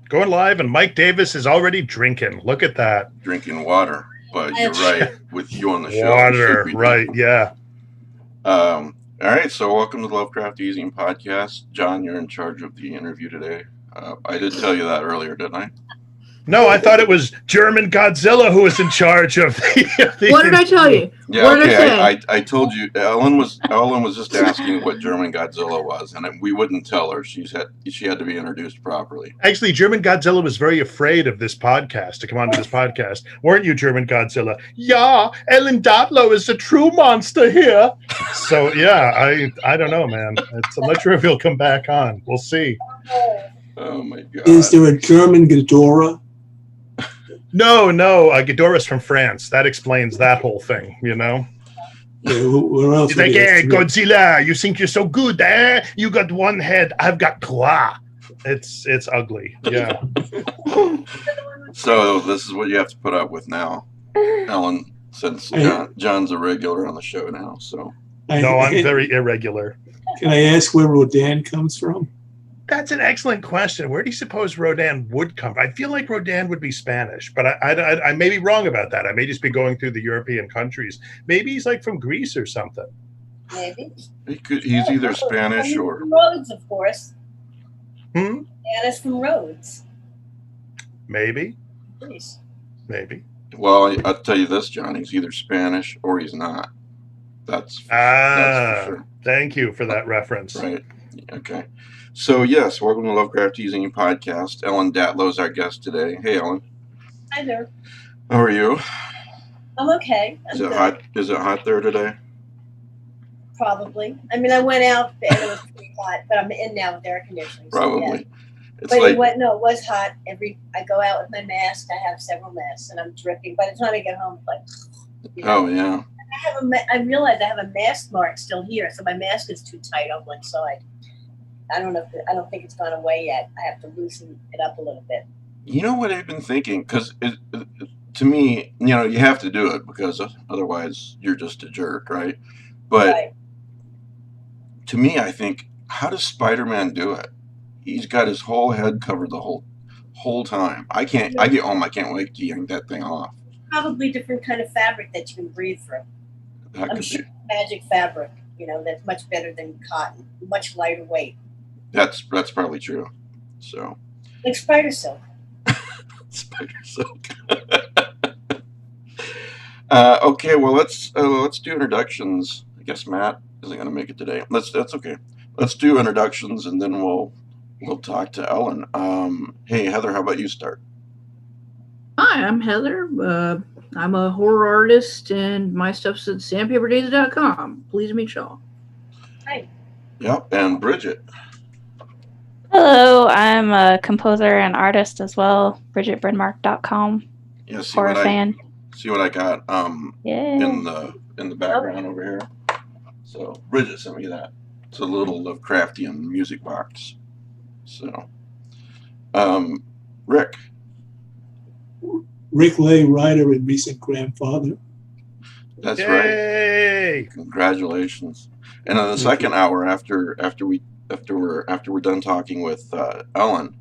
Going live, and Mike Davis is already drinking. Look at that. Drinking water. But you're right. With you on the show. Water, right, yeah. All right, so welcome to the Lovecraft eZine podcast. John, you're in charge of the interview today. I did tell you that earlier, didn't I? No, I thought it was German Godzilla who was in charge of the What did I tell you? Yeah, what okay. did I say? I told you. Ellen was just asking what German Godzilla was, and we wouldn't tell her. She had to be introduced properly. Actually, German Godzilla was very afraid of this podcast, to come onto this podcast. Weren't you, German Godzilla? Yeah, Ellen Datlow is the true monster here. So, yeah, I don't know, man. I'm not sure if he'll come back on. We'll see. Oh, my God. Is there a German Ghidorah? No, Ghidorah's from France. That explains that whole thing, you know? Yeah, where else? He's like, hey, Godzilla, you think you're so good, eh? You got one head, I've got trois. It's ugly, yeah. So this is what you have to put up with now, Ellen, since John's a regular on the show now. So no, I'm very irregular. Can I ask where Rodan comes from? That's an excellent question. Where do you suppose Rodan would come from? I feel like Rodan would be Spanish, but I may be wrong about that. I may just be going through the European countries. Maybe he's like from Greece or something. Maybe. He's either Spanish or... Rhodes, of course. Spanish from Rhodes. Maybe. Greece. Maybe. Well, I'll tell you this, John. He's either Spanish or he's not. That's for sure. Thank you for that reference. Right. Okay. So, yes, welcome to Lovecraft eZine podcast. Ellen Datlow is our guest today. Hey, Ellen. Hi there. How are you? I'm okay. Is it hot? Is it hot there today? Probably. I mean, I went out and it was pretty hot, but I'm in now with air conditioning. Probably. So, yeah. It's but like, it was hot. I go out with my mask. I have several masks, and I'm dripping. By the time I get home, oh yeah. I realize I have a mask mark still here, so my mask is too tight on one side. I don't think it's gone away yet. I have to loosen it up a little bit. You know what I've been thinking? Because to me, you have to do it because otherwise you're just a jerk, right? But to me, I think, how does Spider-Man do it? He's got his whole head covered the whole time. I get home. I can't wait to yank that thing off. Probably different kind of fabric that you can breathe through. I'm sure magic fabric. That's much better than cotton. Much lighter weight. That's probably true. So. Like spider silk. Spider silk. Okay, well let's do introductions. I guess Matt isn't going to make it today. That's okay. Let's do introductions and then we'll talk to Ellen. Hey Heather, how about you start? Hi, I'm Heather. I'm a horror artist, and my stuff's at sandpaperdays.com. Please meet y'all. Hi. Yep, and Bridget. Hello, I'm a composer and artist as well. BridgetBrindmark.com. Yeah, horror fan. See what I got in the background over here. So Bridget sent me that. It's a little Lovecraftian music box. So, Rick. Rick Lay, writer and recent grandfather. That's Yay! Right. Congratulations. And in the second hour, after we're done talking with Ellen,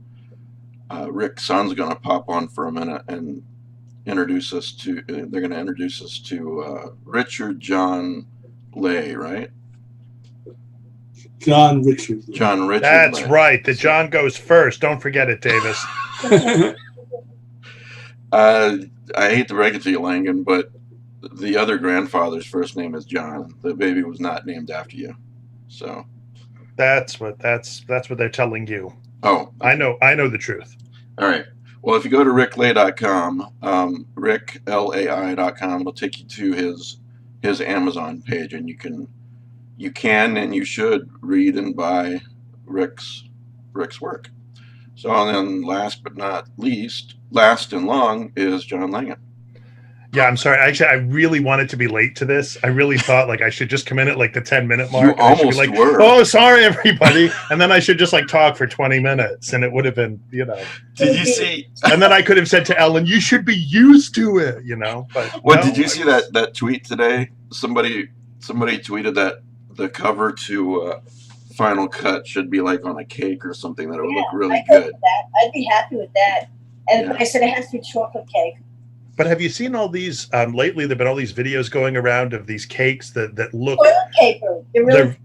Rick's son's going to pop on for a minute and introduce us to. They're going to introduce us to Richard John Lay, right? John Richard. John Richard. That's Lay. right. The John goes first. Don't forget it, Davis. I hate to break it to you, Langan, but the other grandfather's first name is John. The baby was not named after you, so. That's what they're telling you. Oh, I know the truth. All right. Well, if you go to ricklay.com, ricklai.com, it'll take you to his Amazon page, and you can and you should read and buy Rick's work. So, and then last but not least, last and long is John Langan. Yeah, I'm sorry. Actually, I really wanted to be late to this. I really thought I should just come in at the 10-minute mark. You almost were. Oh, sorry, everybody. And then I should just talk for 20 minutes, and it would have been, Did you see? And then I could have said to Ellen, "You should be used to it," But did you see that tweet today? Somebody tweeted that the cover to final cut should be like on a cake or something that it would look really I'd go good. with that. I'd be happy with that. And Yeah. but I said it has to be chocolate cake. But have you seen all these lately? There've been all these videos going around of these cakes that look. Toilet paper. They're really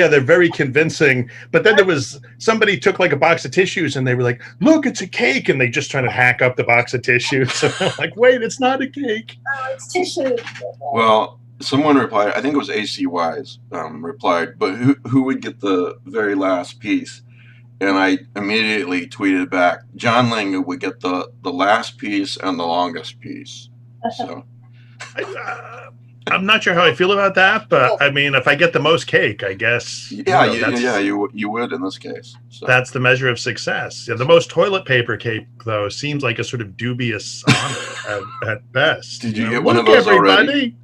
They're very convincing. But then there was somebody took like a box of tissues and they were like, "Look, it's a cake," and they just trying to hack up the box of tissues. So I'm like, wait, it's not a cake. it's tissue. Well, someone replied, I think it was AC Wise, replied, but who would get the very last piece? And I immediately tweeted back, John Lang would get the last piece and the longest piece. So I'm not sure how I feel about that, but I mean, if I get the most cake, I guess. you would in this case. So. That's the measure of success. Yeah, the most toilet paper cake, though, seems like a sort of dubious honor at best. Did you get one of those already?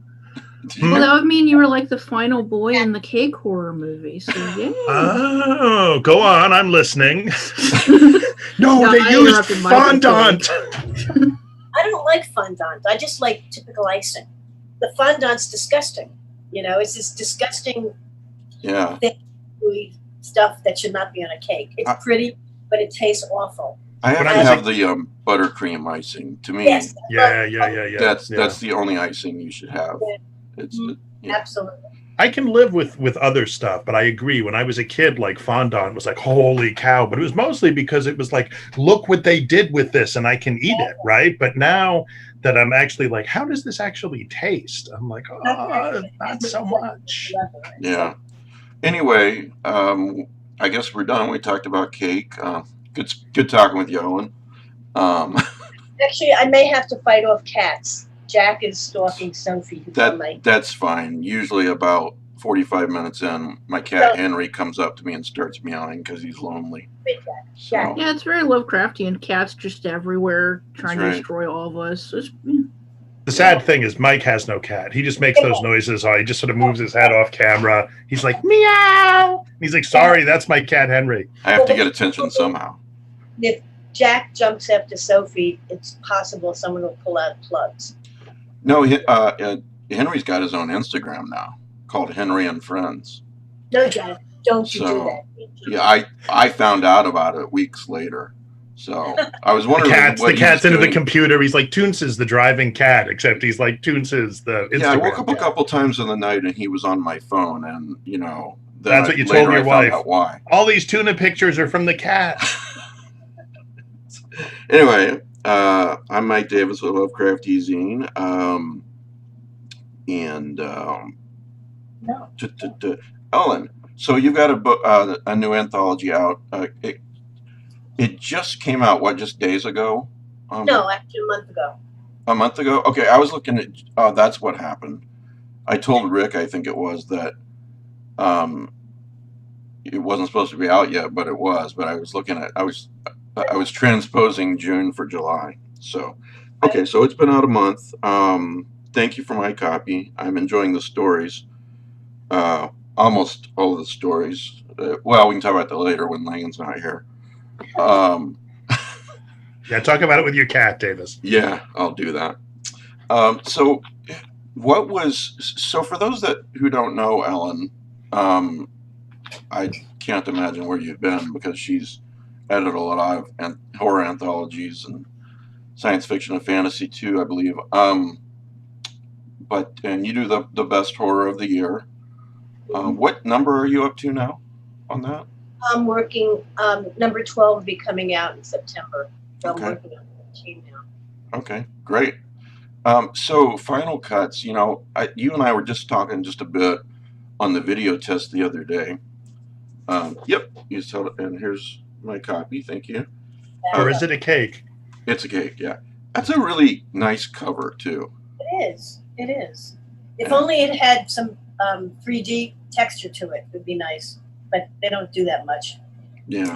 Well, that would mean you were like the final boy in the cake horror movie. So yeah. Oh, go on. I'm listening. No, they I used interrupted Michael. fondant. I don't like fondant. I just like typical icing. The fondant's disgusting. You know, it's this disgusting Yeah. gooey stuff that should not be on a cake. It's pretty, but it tastes awful. I have But to I have the buttercream icing. To me, Yes. Yeah. that's the only icing you should have. It's Absolutely. I can live with other stuff, but I agree. When I was a kid, like fondant was like, holy cow. But it was mostly because it was like, look what they did with this and I can eat it, right? But now that I'm actually like, how does this actually taste? I'm like, oh, not so much. Yeah. Anyway, I guess we're done. We talked about cake. Good talking with you, Owen. Actually, I may have to fight off cats. Jack is stalking Sophie. Who's on my... That's fine. Usually about 45 minutes in, my cat Henry comes up to me and starts meowing because he's lonely. So, Yeah, it's very Lovecraftian. Cats just everywhere trying to destroy all of us. The sad thing is Mike has no cat. He just makes those noises. He just sort of moves his head off camera. He's like, meow. He's like, sorry, that's my cat Henry. I have to get attention somehow. If Jack jumps after Sophie, it's possible someone will pull out plugs. No, Henry's got his own Instagram now called Henry and Friends. No, Jack, don't you do that. Yeah, I found out about it weeks later. So I was wondering the cat's into the computer. He's like, Toons is the driving cat, except he's like, Toons is the Instagram I woke up cat. a couple times in the night and he was on my phone, and that's what you told your wife. Why? All these tuna pictures are from the cat. Anyway, I'm Mike Davis with Lovecraft eZine. Ellen, so you've got a book, a new anthology out. It just came out, just days ago? No, actually a month ago. A month ago? Okay, I was looking at, that's what happened. I told Rick, I think it was, that it wasn't supposed to be out yet, but it was. But I was looking at, I was transposing June for July. So, okay, so it's been out a month. Thank you for my copy. I'm enjoying the stories. Almost all of the stories. Well, we can talk about that later when Langan's not here. Yeah, talk about it with your cat, Davis. Yeah, I'll do that. So for those who don't know Ellen, I can't imagine where you've been because she's edited a lot of horror anthologies and science fiction and fantasy too, I believe. And you do the best horror of the year. What number are you up to now on that? I'm working, number 12 will be coming out in September. So I'm working on the team now. Okay, great. So final cuts, you and I were just talking just a bit on the video test the other day. Yep, you saw it, and here's my copy. Thank you. Or is it a cake? It's a cake, yeah. That's a really nice cover too. It is. It is. If only it had some 3D texture to it, would be nice. But they don't do that much. Yeah.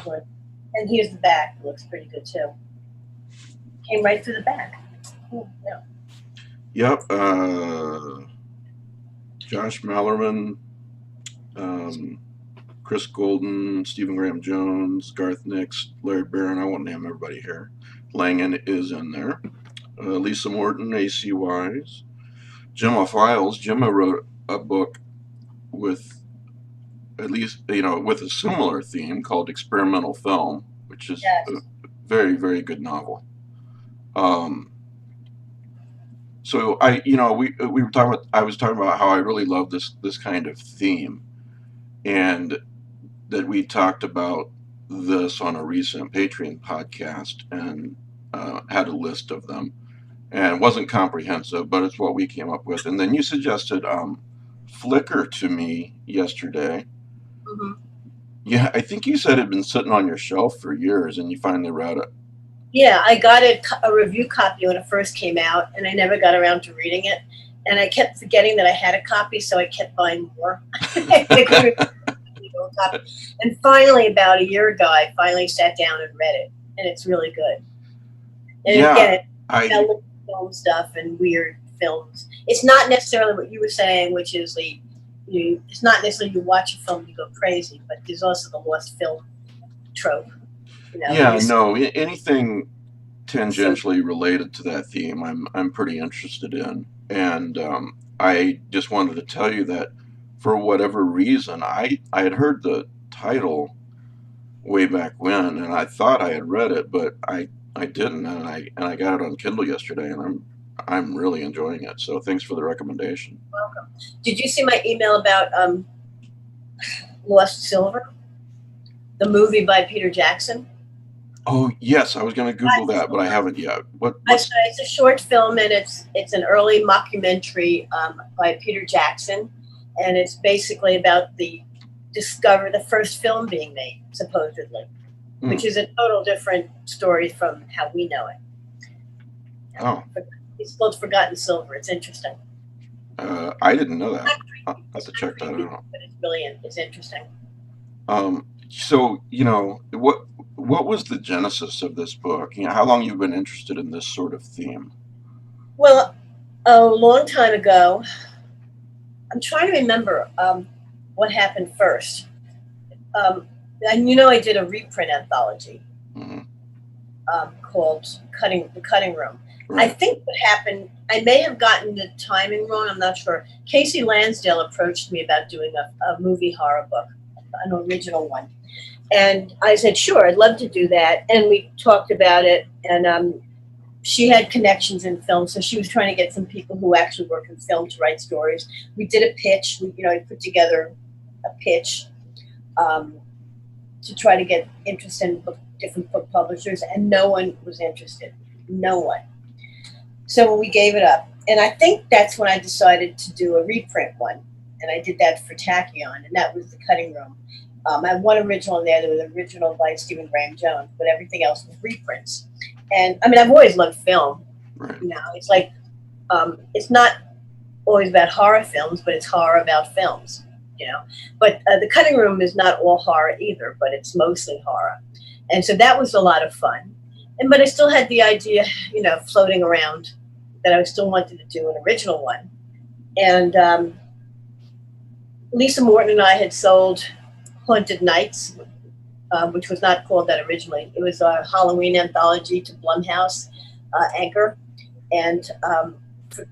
And here's the back. It looks pretty good too. Came right through the back. Yeah. Yep. Josh Mallerman, Chris Golden, Stephen Graham Jones, Garth Nix, Larry Barron. I won't name everybody here. Langan is in there. Lisa Morton, AC Wise. Gemma Files. Gemma wrote a book with at least, with a similar theme called Experimental Film, which is Yes. a very, very good novel. So we were talking about, I was talking about how I really love this kind of theme, and that we talked about this on a recent Patreon podcast, and had a list of them, and it wasn't comprehensive, but it's what we came up with. And then you suggested Flickr to me yesterday. Mhm. Yeah, I think you said it had been sitting on your shelf for years, and you finally read it. Yeah, I got a review copy when it first came out, and I never got around to reading it. And I kept forgetting that I had a copy, so I kept buying more. And finally, about a year ago, I finally sat down and read it, and it's really good. And Yeah, again, I it's film stuff and weird films. It's not necessarily what you were saying, which is it's not necessarily you watch a film and you go crazy, but there's also the lost film trope. Anything tangentially related to that theme, I'm pretty interested in, and I just wanted to tell you that for whatever reason, I had heard the title way back when, and I thought I had read it, but I didn't, and I got it on Kindle yesterday, and I'm really enjoying it. So thanks for the recommendation. Welcome. Did you see my email about Lost Silver, the movie by Peter Jackson? Oh yes, I was going to Google that, but I haven't yet. It's a short film, and it's an early mockumentary by Peter Jackson, and it's basically about the first film being made, supposedly, which is a total different story from how we know it. Oh, It's called Forgotten Silver. It's interesting. I didn't know that. I'll have to check that out. But it's brilliant. It's interesting. So what was the genesis of this book? How long you've been interested in this sort of theme? Well, a long time ago. I'm trying to remember what happened first. And I did a reprint anthology called The Cutting Room. Right. I think what happened, I may have gotten the timing wrong, I'm not sure. Casey Lansdale approached me about doing a movie horror book, an original one. And I said, sure, I'd love to do that. And we talked about it, and she had connections in film, so she was trying to get some people who actually work in film to write stories. We did a pitch. I put together a pitch to try to get interest in different book publishers, and no one was interested. No one. So we gave it up. And I think that's when I decided to do a reprint one. And I did that for Tachyon, and that was The Cutting Room. I had one original in there. There was an original by Stephen Graham Jones, but everything else was reprints. And I've always loved film. Right. It's like, it's not always about horror films, but it's horror about films, But The Cutting Room is not all horror either, but it's mostly horror. And so that was a lot of fun. But I still had the idea, floating around that I still wanted to do an original one. And Lisa Morton and I had sold Haunted Nights, which was not called that originally. It was a Halloween anthology to Blumhouse, Anchor, and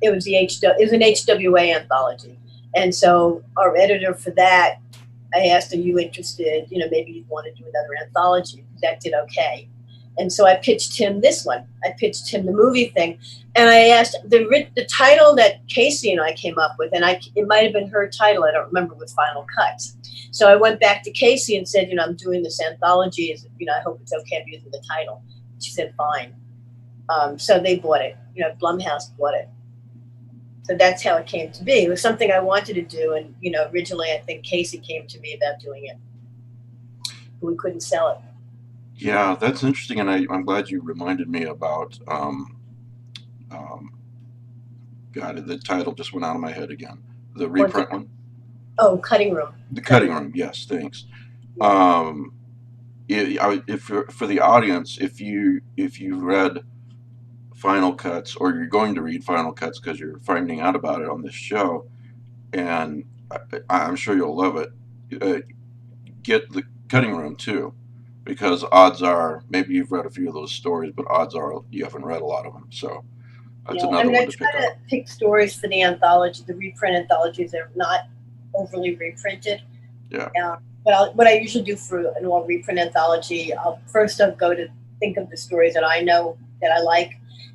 it was an HWA anthology. And so our editor for that, I asked, "Are you interested? Maybe you'd want to do another anthology." That did okay, and so I pitched him this one. I pitched him the movie thing, and I asked the title that Casey and I came up with, and it might have been her title. I don't remember, with Final Cuts. So I went back to Casey and said, I'm doing this anthology. I hope it's okay if using the title. She said, fine. So they bought it. Blumhouse bought it. So that's how it came to be. It was something I wanted to do, and originally I think Casey came to me about doing it. We couldn't sell it. Yeah, that's interesting, and I'm glad you reminded me about. The title just went out of my head again. The reprint one. Oh, Cutting Room. The Cutting Room. Yes, thanks. If for the audience, if you read Final Cuts, or you're going to read Final Cuts because you're finding out about it on this show, and I'm sure you'll love it, get The Cutting Room too, because odds are, maybe you've read a few of those stories, but odds are you haven't read a lot of them. So that's another one to pick up. I try to pick stories for the anthology, the reprint anthologies that are not overly reprinted, Yeah. But what I usually do for an all reprint anthology, I'll go to think of the stories that I know that I like,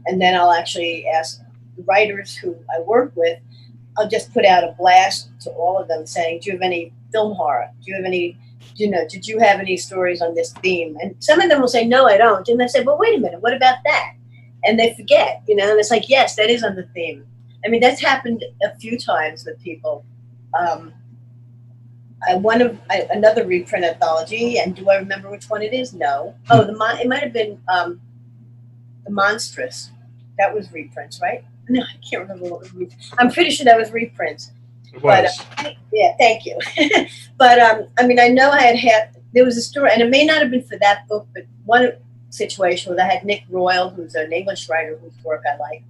and then I'll actually ask the writers who I work with. I'll just put out a blast to all of them saying, "Do you have any film horror? Do you have any? Did you have any stories on this theme?" And some of them will say, "No, I don't." And I say, "Well, wait a minute, what about that?" And they forget, and it's like, yes, that is on the theme. I mean, that's happened a few times with people. Another reprint anthology, and do I remember which one it is? No. Oh, it might have been The Monstrous. That was reprints, right? No, I can't remember what was reprints. I'm pretty sure that was reprints. It was. But yeah, thank you. But I mean, I know I had there was a story, and it may not have been for that book, but one situation was I had Nick Royal, who's an English writer whose work I like,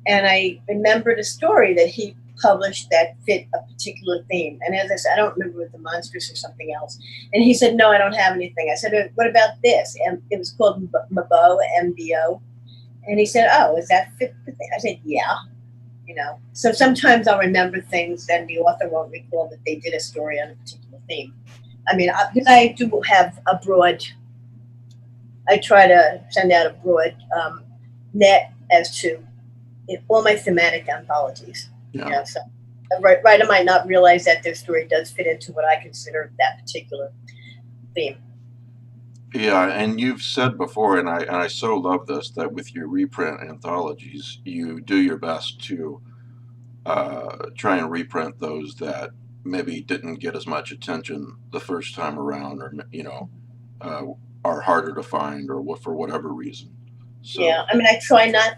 and I remembered a story that he published that fit a particular theme. And as I said, I don't remember with The Monstrous or something else. And he said, "No, I don't have anything." I said, "What about this?" And it was called Mabo, MBO. And he said, "Oh, is that fit the thing?" I said, "Yeah." So sometimes I'll remember things and the author won't recall that they did a story on a particular theme. I mean, because I do have I try to send out a broad net as to all my thematic anthologies. Yeah. So a writer might not realize that their story does fit into what I consider that particular theme. Yeah, and you've said before, and I so love this, that with your reprint anthologies, you do your best to try and reprint those that maybe didn't get as much attention the first time around, or are harder to find, or for whatever reason. So, Yeah, I mean, I try not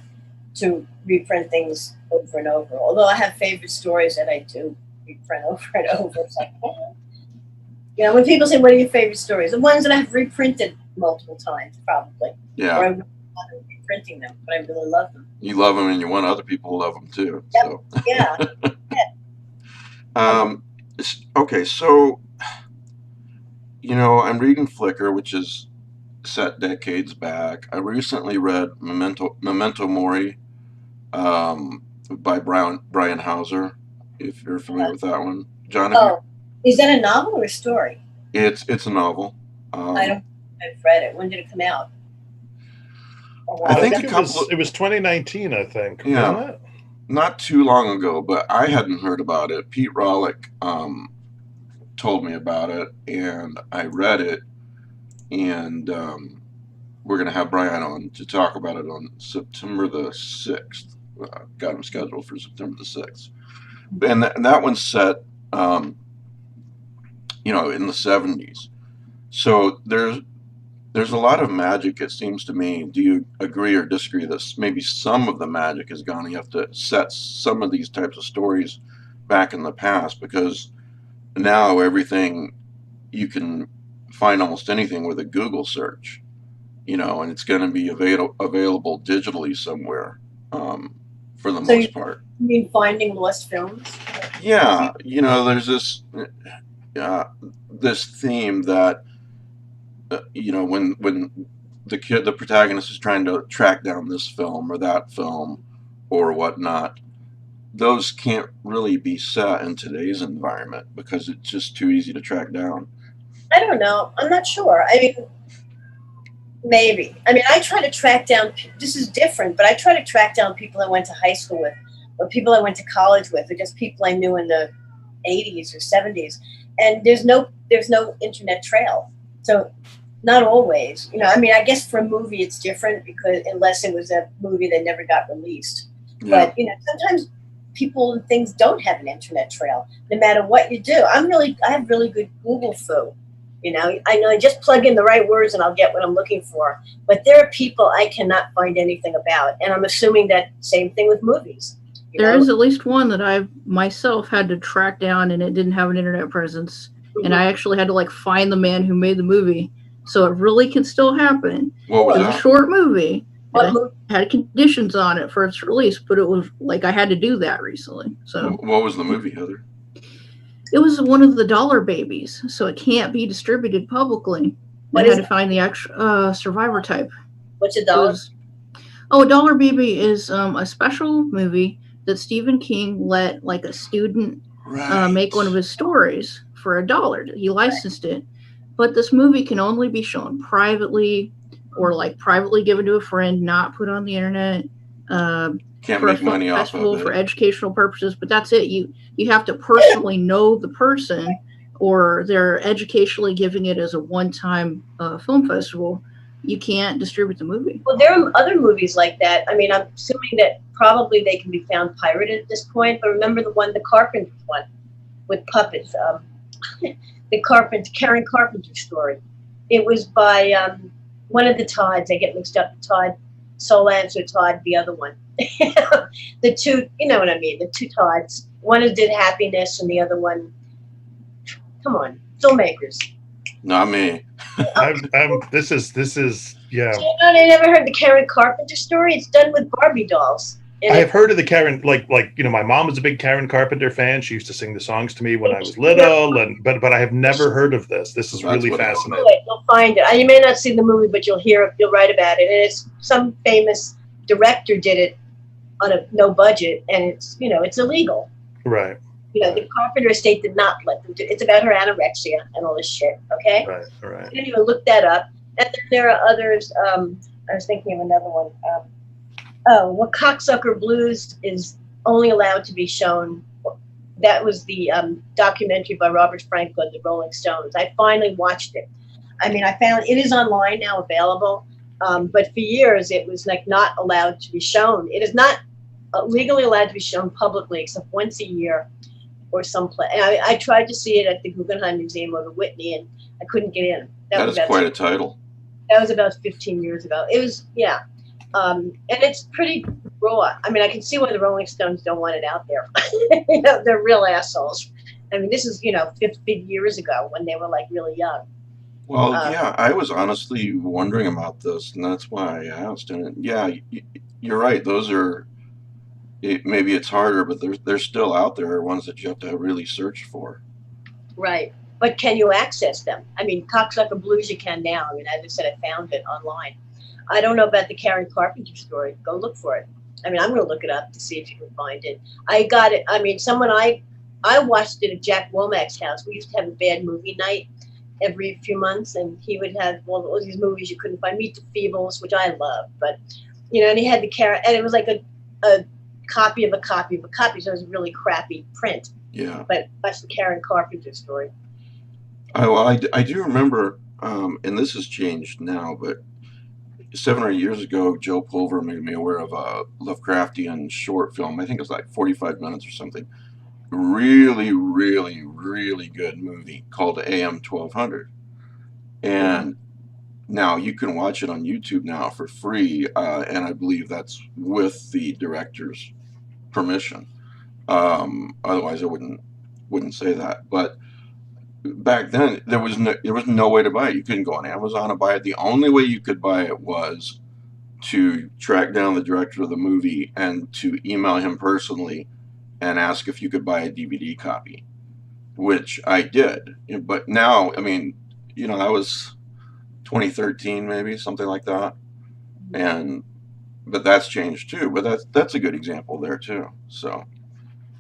to reprint things over and over, although I have favorite stories that I do reprint over and over. It's like, when people say, "What are your favorite stories?" The ones that I've reprinted multiple times, probably. yeah, Or I'm not reprinting them, but I really love them. you love them, and you want other people to love them too. Yep. So, Yeah. Okay, so I'm reading Flickr, which is set decades back. I recently read Memento Mori by Brian Hauser, if you're familiar with that one. John, Is that a novel or a story? it's a novel. I've read it. When did it come out? I think it was 2019, I think. Yeah. Wasn't it? Not too long ago, but I hadn't heard about it. Pete Rollick told me about it, and I read it, and we're going to have Brian on to talk about it on September the 6th. Got him scheduled for September the 6th. And that one's set, in the 70s. So there's a lot of magic, it seems to me. Do you agree or disagree that maybe some of the magic is gone? You have to set some of these types of stories back in the past, because now everything, you can find almost anything with a Google search, and it's going to be available digitally somewhere for the most part. You mean finding lost films? Yeah, there's this theme that when the protagonist is trying to track down this film or that film or whatnot, those can't really be set in today's environment because it's just too easy to track down. I don't know. I'm not sure. I mean, maybe. I mean, I try to track down. This is different, but I try to track down people I went to high school with, or people I went to college with, or just people I knew in the 80s or 70s. And there's no internet trail. So not always. I mean, I guess for a movie it's different, because unless it was a movie that never got released. Yeah. But sometimes people and things don't have an internet trail, no matter what you do. I have really good Google foo. I know I just plug in the right words and I'll get what I'm looking for. But there are people I cannot find anything about, and I'm assuming that same thing with movies. There is at least one that I myself had to track down, and it didn't have an internet presence. Mm-hmm. And I actually had to find the man who made the movie. So it really can still happen. What was It was that? a short movie. What And it had conditions on it for its release, but it was I had to do that recently. So What was the movie, Heather? it was one of the Dollar Babies, so it can't be distributed publicly. What I is had to find the actual survivor type. What's a dollar? A Dollar Baby is a special movie that Stephen King let a student Right. make one of his stories for $1. He licensed it, but this movie can only be shown privately or like privately given to a friend, not put on the internet. Can't for a make film money off festival of for it. educational purposes, but that's it. You have to personally know the person, or they're educationally giving it as a one-time film festival. You can't distribute the movie. Well, there are other movies like that. I mean, I'm assuming that probably they can be found pirated at this point. But remember the Carpenter one with puppets, the Karen Carpenter story. It was by one of the Todds. I get mixed up. Todd Solantz or Todd, the other one. The two, you know what I mean? The two Todds. One who did Happiness, and the other one. Come on, filmmakers. Not me. This is yeah. So, I never heard the Karen Carpenter story. It's done with Barbie dolls. I have heard of the Karen, like my mom was a big Karen Carpenter fan. She used to sing the songs to me when I was little, but I have never heard of this. This is really fascinating. You'll find it. You may not see the movie, but you'll write about it. And it's some famous director did it on a no budget, and it's illegal. Right. The Carpenter estate did not let them do it. It's about her anorexia and all this shit. Okay. Right. Anyway, look that up. And then there are others. I was thinking of another one. Cocksucker Blues is only allowed to be shown. That was the documentary by Robert Franklin, the Rolling Stones. I finally watched it. I mean, I found it is online now, available. But for years, it was like not allowed to be shown. It is not legally allowed to be shown publicly except once a year or someplace. I tried to see it at the Guggenheim Museum or the Whitney, and I couldn't get in. That is quite a title. That was about 15 years ago. It was, yeah. And it's pretty raw. I mean, I can see why the Rolling Stones don't want it out there. They're real assholes. I mean, this is, 50 years ago when they were like really young. Well, yeah, I was honestly wondering about this, and that's why I asked. And yeah, you're right. Those are, maybe it's harder, but they're still out there, ones that you have to really search for. Right. But can you access them? I mean, Cocksucker Blues you can now. I mean, as I said, I found it online. I don't know about the Karen Carpenter story. Go look for it. I mean, I'm going to look it up to see if you can find it. I got it. I mean, I watched it at Jack Womack's house. We used to have a bad movie night every few months, and he would have all these movies you couldn't find. Meet the Feebles, which I love, but and he had the Karen, and it was like a copy of a copy of a copy, so it was a really crappy print. Yeah. But that's the Karen Carpenter story. I do remember, and this has changed now, but 7 or 8 years ago, Joe Pulver made me aware of a Lovecraftian short film. I think it was like 45 minutes or something. Really, really, really good movie called AM 1200. And now you can watch it on YouTube now for free, and I believe that's with the director's permission. Otherwise, I wouldn't say that. But back then, there was no way to buy it. You couldn't go on Amazon and buy it. The only way you could buy it was to track down the director of the movie and to email him personally and ask if you could buy a DVD copy, which I did. But now, I mean, that was 2013, maybe something like that. But that's changed too. But that's a good example there too. So.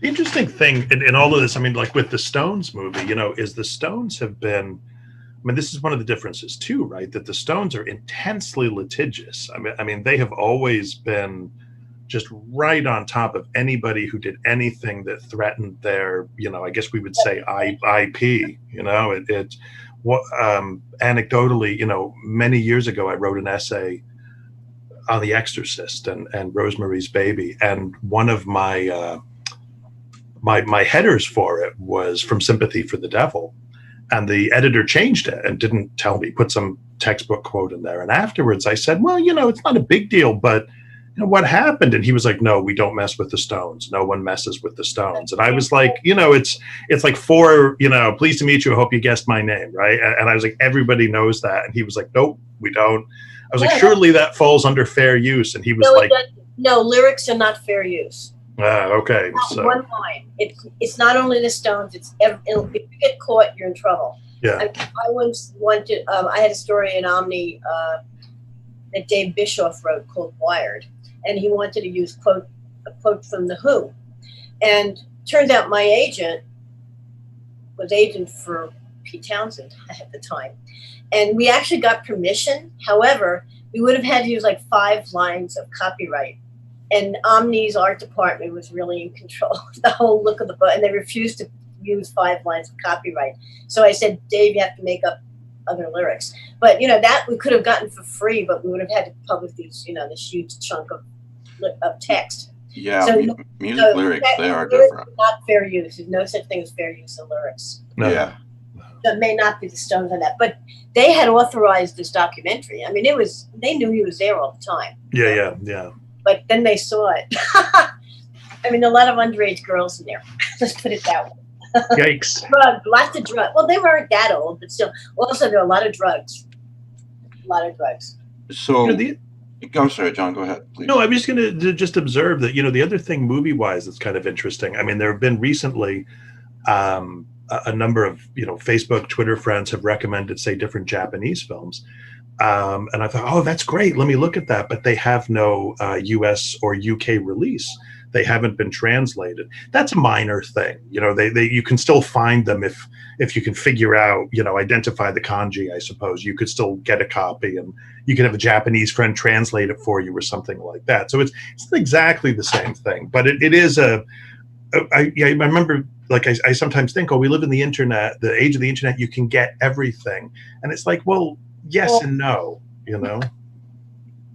The interesting thing in all of this, I mean, like with the Stones movie, is the Stones have been, I mean, this is one of the differences too, right? That the Stones are intensely litigious. I mean, they have always been just right on top of anybody who did anything that threatened their, I guess we would say IP. Anecdotally, many years ago, I wrote an essay on The Exorcist and Rosemary's Baby, and one of my my headers for it was From Sympathy for the Devil, and the editor changed it and didn't tell me, put some textbook quote in there. And afterwards I said, well, it's not a big deal, but what happened? And he was like, no, we don't mess with the Stones. No one messes with the Stones. And I was like, it's like pleased to meet you. I hope you guessed my name. Right. And I was like, everybody knows that. And he was like, nope, we don't. I was like, surely that falls under fair use. And he was like, no, lyrics are not fair use. Okay. So one line. It's not only the Stones. It's if you get caught, you're in trouble. Yeah. I once wanted. I had a story in Omni that Dave Bischoff wrote called Wired, and he wanted to use a quote from The Who, and turns out my agent was agent for Pete Townsend at the time. And we actually got permission. However, we would have had to use like 5 lines of copyright. And Omni's art department was really in control of the whole look of the book, and they refused to use 5 lines of copyright. So I said, Dave, you have to make up other lyrics. But, you know, that we could have gotten for free, but we would have had to publish these, you know, this huge chunk of text. Yeah, So, music lyrics, they are lyrics different. are not fair use. There's no such thing as fair use of lyrics. No. Yeah. That may not be the stones on that, but they had authorized this documentary. I mean, they knew he was there all the time. Yeah. But then they saw it. I mean, a lot of underage girls in there. Let's put it that way. Yikes. Lots of drugs. Well, they weren't that old, but still. Also, there were a lot of drugs. So, You know, I'm sorry, John, go ahead, please. No, I'm just going to just observe that, you know, the other thing movie-wise that's kind of interesting. I mean, there have been recently a number of, you know, Facebook, Twitter friends have recommended, say, different Japanese films. And I thought, oh, that's great. Let me look at that. But they have no US or UK release. They haven't been translated. That's a minor thing. You know, you can still find them if you can figure out, you know, identify the kanji, I suppose. You could still get a copy, and you could have a Japanese friend translate it for you or something like that. So it's not exactly the same thing, but it is I remember, like, I sometimes think, oh, we live in the internet, the age of the internet, you can get everything. And it's like, well, yes and no, you know?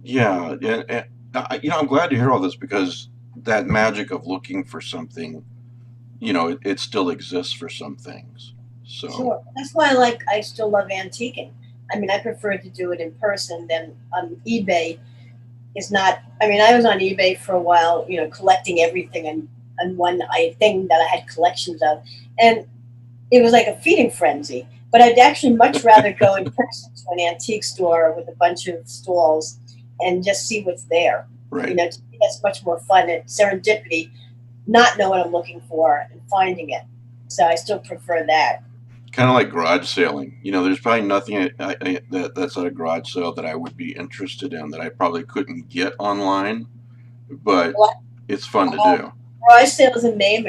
Yeah, and you know, I'm glad to hear all this, because that magic of looking for something, you know, it still exists for some things. So Sure. That's why I still love antiquing. I mean, I prefer to do it in person than on eBay. Is not. I mean, I was on eBay for a while, you know, collecting everything and one thing that I had collections of, and it was like a feeding frenzy. But I'd actually much rather go in person to an antique store with a bunch of stalls and just see what's there. right. You know, to me, that's much more fun and serendipity, not know what I'm looking for and finding it. So I still prefer that. Kind of like garage sailing. You know, there's probably nothing that's at a garage sale that I would be interested in that I probably couldn't get online, but it's fun to do. Garage sales in Maine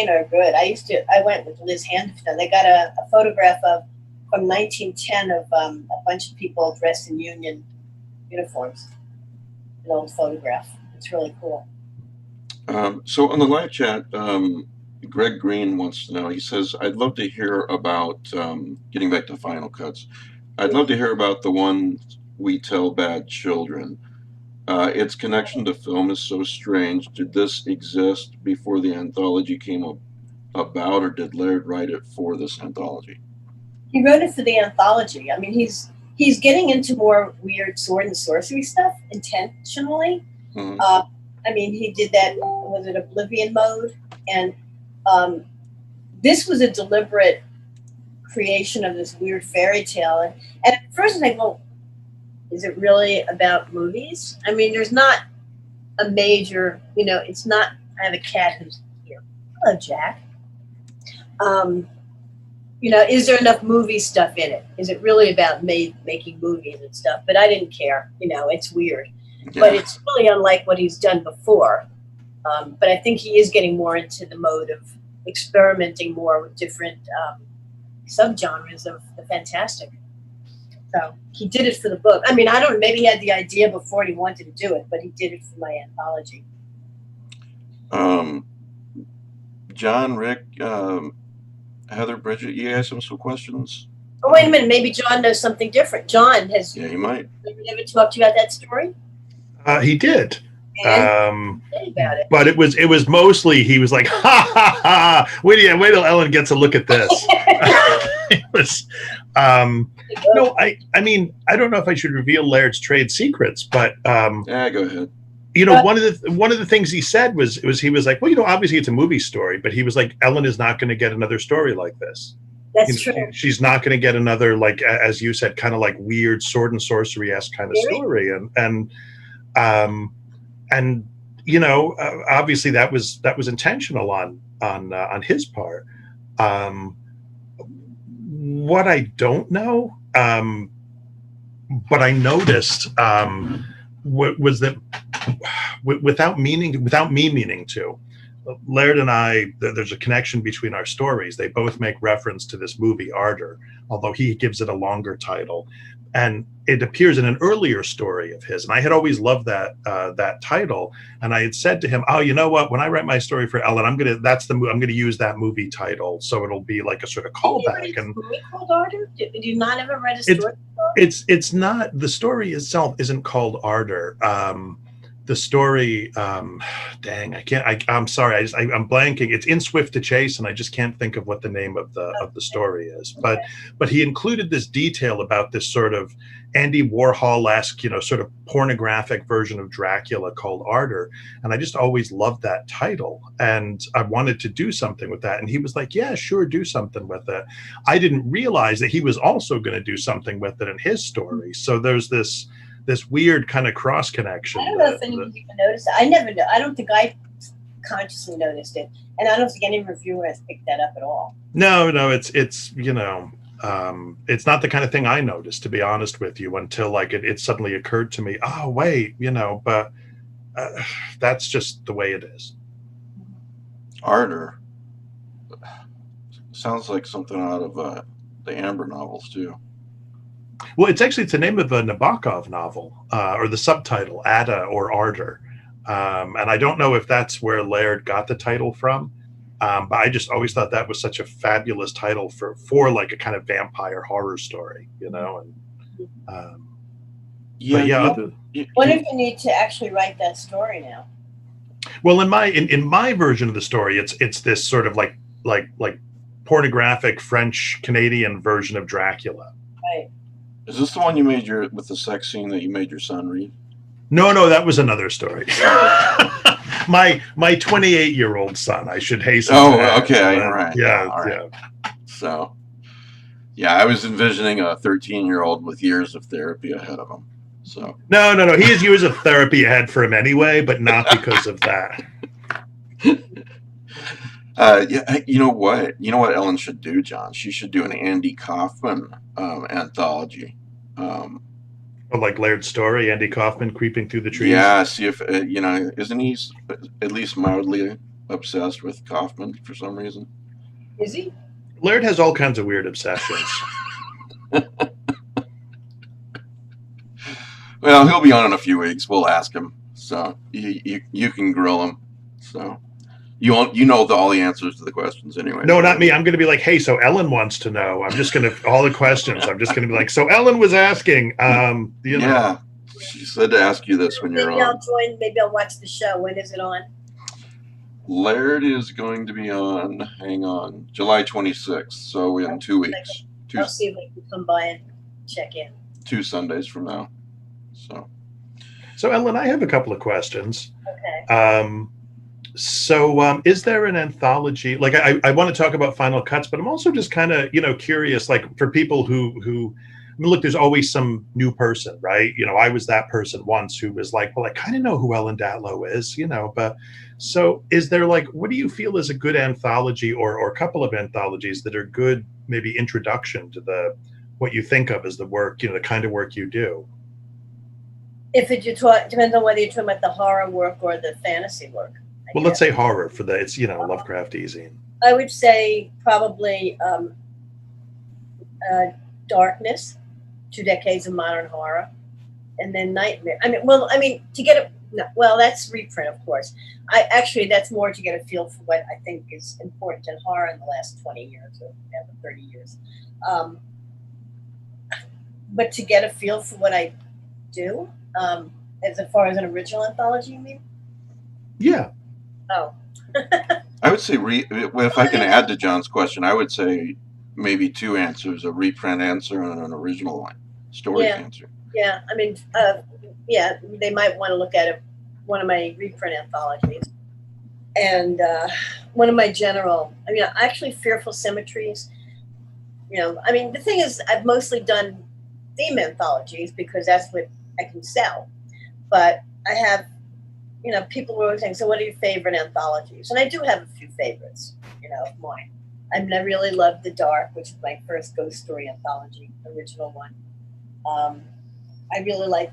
are good. I went with Liz Handerson. They got a photograph from 1910 of a bunch of people dressed in Union uniforms. An old photograph. It's really cool. So on the live chat, Greg Green wants to know, he says, I'd love to hear about, getting back to Final Cuts, I'd love to hear about the one We Tell Bad Children. Its connection to film is so strange. Did this exist before the anthology came about, or did Laird write it for this anthology? He wrote it for the anthology. I mean, he's getting into more weird sword and sorcery stuff intentionally. Mm-hmm. I mean, he did that, was it Oblivion Mode? And this was a deliberate creation of this weird fairy tale. And at first I think, well, is it really about movies? I mean, there's not a major, you know, it's not, I have a cat who's here. Hello, Jack. You know, is there enough movie stuff in it? Is it really about making movies and stuff? But I didn't care. You know, it's weird. Yeah. But it's really unlike what he's done before. But I think he is getting more into the mode of experimenting more with different subgenres of the fantastic. So he did it for the book. I mean, I don't, maybe he had the idea before he wanted to do it, but he did it for my anthology. John, Rick, Heather, Bridget, you guys have some questions? Oh, wait a minute. Maybe John knows something different. John has Yeah, you might. ever talked to you about that story? He did. And say about it. But it was mostly, he was like, ha ha ha, wait till Ellen gets a look at this. It was no, I mean, I don't know if I should reveal Laird's trade secrets, but Yeah, go ahead. you know, one of the things he said was he was like, well, you know, obviously it's a movie story, but he was like, Ellen is not going to get another story like this. That's true. She's not going to get another, like, as you said, kind of like weird sword and sorcery-esque kind of story. And you know, obviously that was intentional on his part. What I don't know, but I noticed was that without me meaning to, Laird and I, there's a connection between our stories. They both make reference to this movie Ardor, although he gives it a longer title, and it appears in an earlier story of his. And I had always loved that title. And I had said to him, "Oh, you know what? When I write my story for Ellen, I'm gonna use that movie title, so it'll be like a sort of callback." And movie called Ardor? Did you not ever read a story? It's not, the story itself isn't called Ardor. The story, dang, I'm sorry, I'm blanking. It's in Swift to Chase, and I just can't think of what the name of the story is. But he included this detail about this sort of Andy Warhol-esque, sort of pornographic version of Dracula called Ardor, and I just always loved that title, and I wanted to do something with that. And he was like, "Yeah, sure, do something with it." I didn't realize that he was also going to do something with it in his story. So there's this weird kind of cross connection. I don't know if anyone even noticed it. I never know. I don't think I consciously noticed it, and I don't think any reviewer has picked that up at all. No, it's it's not the kind of thing I noticed, to be honest with you, until like it suddenly occurred to me. Oh wait, but that's just the way it is. Ardor sounds like something out of the Amber novels too. Well, it's the name of a Nabokov novel, or the subtitle, Ada or Ardor. And I don't know if that's where Laird got the title from, but I just always thought that was such a fabulous title for like a kind of vampire horror story, And What if you need to actually write that story now? Well, in my version of the story, it's this sort of like pornographic French Canadian version of Dracula. Right. Is this the one you made with the sex scene that you made your son read? No, that was another story. my 28-year-old son, I should hasten. Oh, okay, right. Yeah, all right. Yeah. So, I was envisioning a 13-year-old with years of therapy ahead of him. So no. He has years of therapy ahead for him anyway, but not because of that. You know what Ellen should do, John? She should do an Andy Kaufman anthology. Like Laird's story, Andy Kaufman creeping through the trees. Yeah, see if isn't he at least mildly obsessed with Kaufman for some reason? Is he? Laird has all kinds of weird obsessions. Well, he'll be on in a few weeks. We'll ask him. So you can grill him. So you know all the answers to the questions anyway. No, not me. I'm going to be like, hey, so Ellen wants to know. I'm just going to all the questions. I'm just going to be like, so Ellen was asking. Yeah, she said to ask you this when you're on. Maybe I'll join. Maybe I'll watch the show. When is it on? Laird is going to be on. Hang on, July 26th. So in 2 weeks. I'll see if I can come by and check in. 2 Sundays from now. So Ellen, I have a couple of questions. Okay. So is there an anthology? Like I want to talk about Final Cuts, but I'm also just kind of, curious, like for people who look, there's always some new person, right? I was that person once who was like, well, I kind of know who Ellen Datlow is, but so is there what do you feel is a good anthology or a couple of anthologies that are good, maybe introduction to what you think of as the work, the kind of work you do? If it depends on whether you're talking about the horror work or the fantasy work. Well, let's say horror for it's Lovecraft eZine. I would say probably Darkness, 2 decades of modern horror, and then Nightmare. To get it. No, well, that's reprint, of course. That's more to get a feel for what I think is important in horror in the last 20 years or 30 years. But to get a feel for what I do, as far as an original anthology, you mean? Yeah. Oh. I would say, if I can add to John's question, I would say maybe 2 answers: a reprint answer and an original story answer. Yeah, they might want to look at one of my reprint anthologies, and one of my general. Actually, Fearful Symmetries. The thing is, I've mostly done theme anthologies because that's what I can sell, but I have. People were always saying, so what are your favorite anthologies? And I do have a few favorites, of mine. I really love The Dark, which is my first ghost story anthology, original one. I really like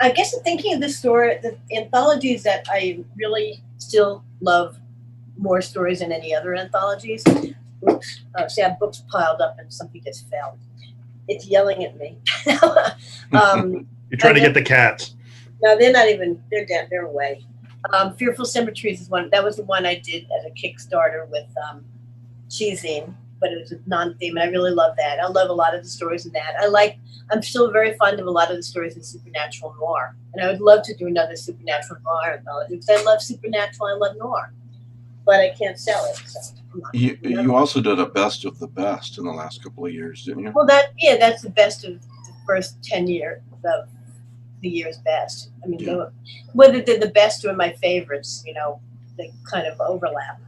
I guess I'm thinking of the story, the anthologies that I really still love more stories than any other anthologies. Oops. See, I have books piled up and something just fell. It's yelling at me. You're trying to get the cats. No, they're not even, they're down, they're away. Fearful Cemeteries is one, that was the one I did as a Kickstarter with eZine, but it was a non-theme, and I really love that. I love a lot of the stories in that. I'm still very fond of a lot of the stories in supernatural noir, and I would love to do another supernatural noir anthology, because I love supernatural, I love noir, but I can't sell it, so. You also did a best of the best in the last couple of years, didn't you? Well, that's the best of the first 10 years of the year's best. I mean, Yeah. whether they're the best or my favorites, they kind of overlap.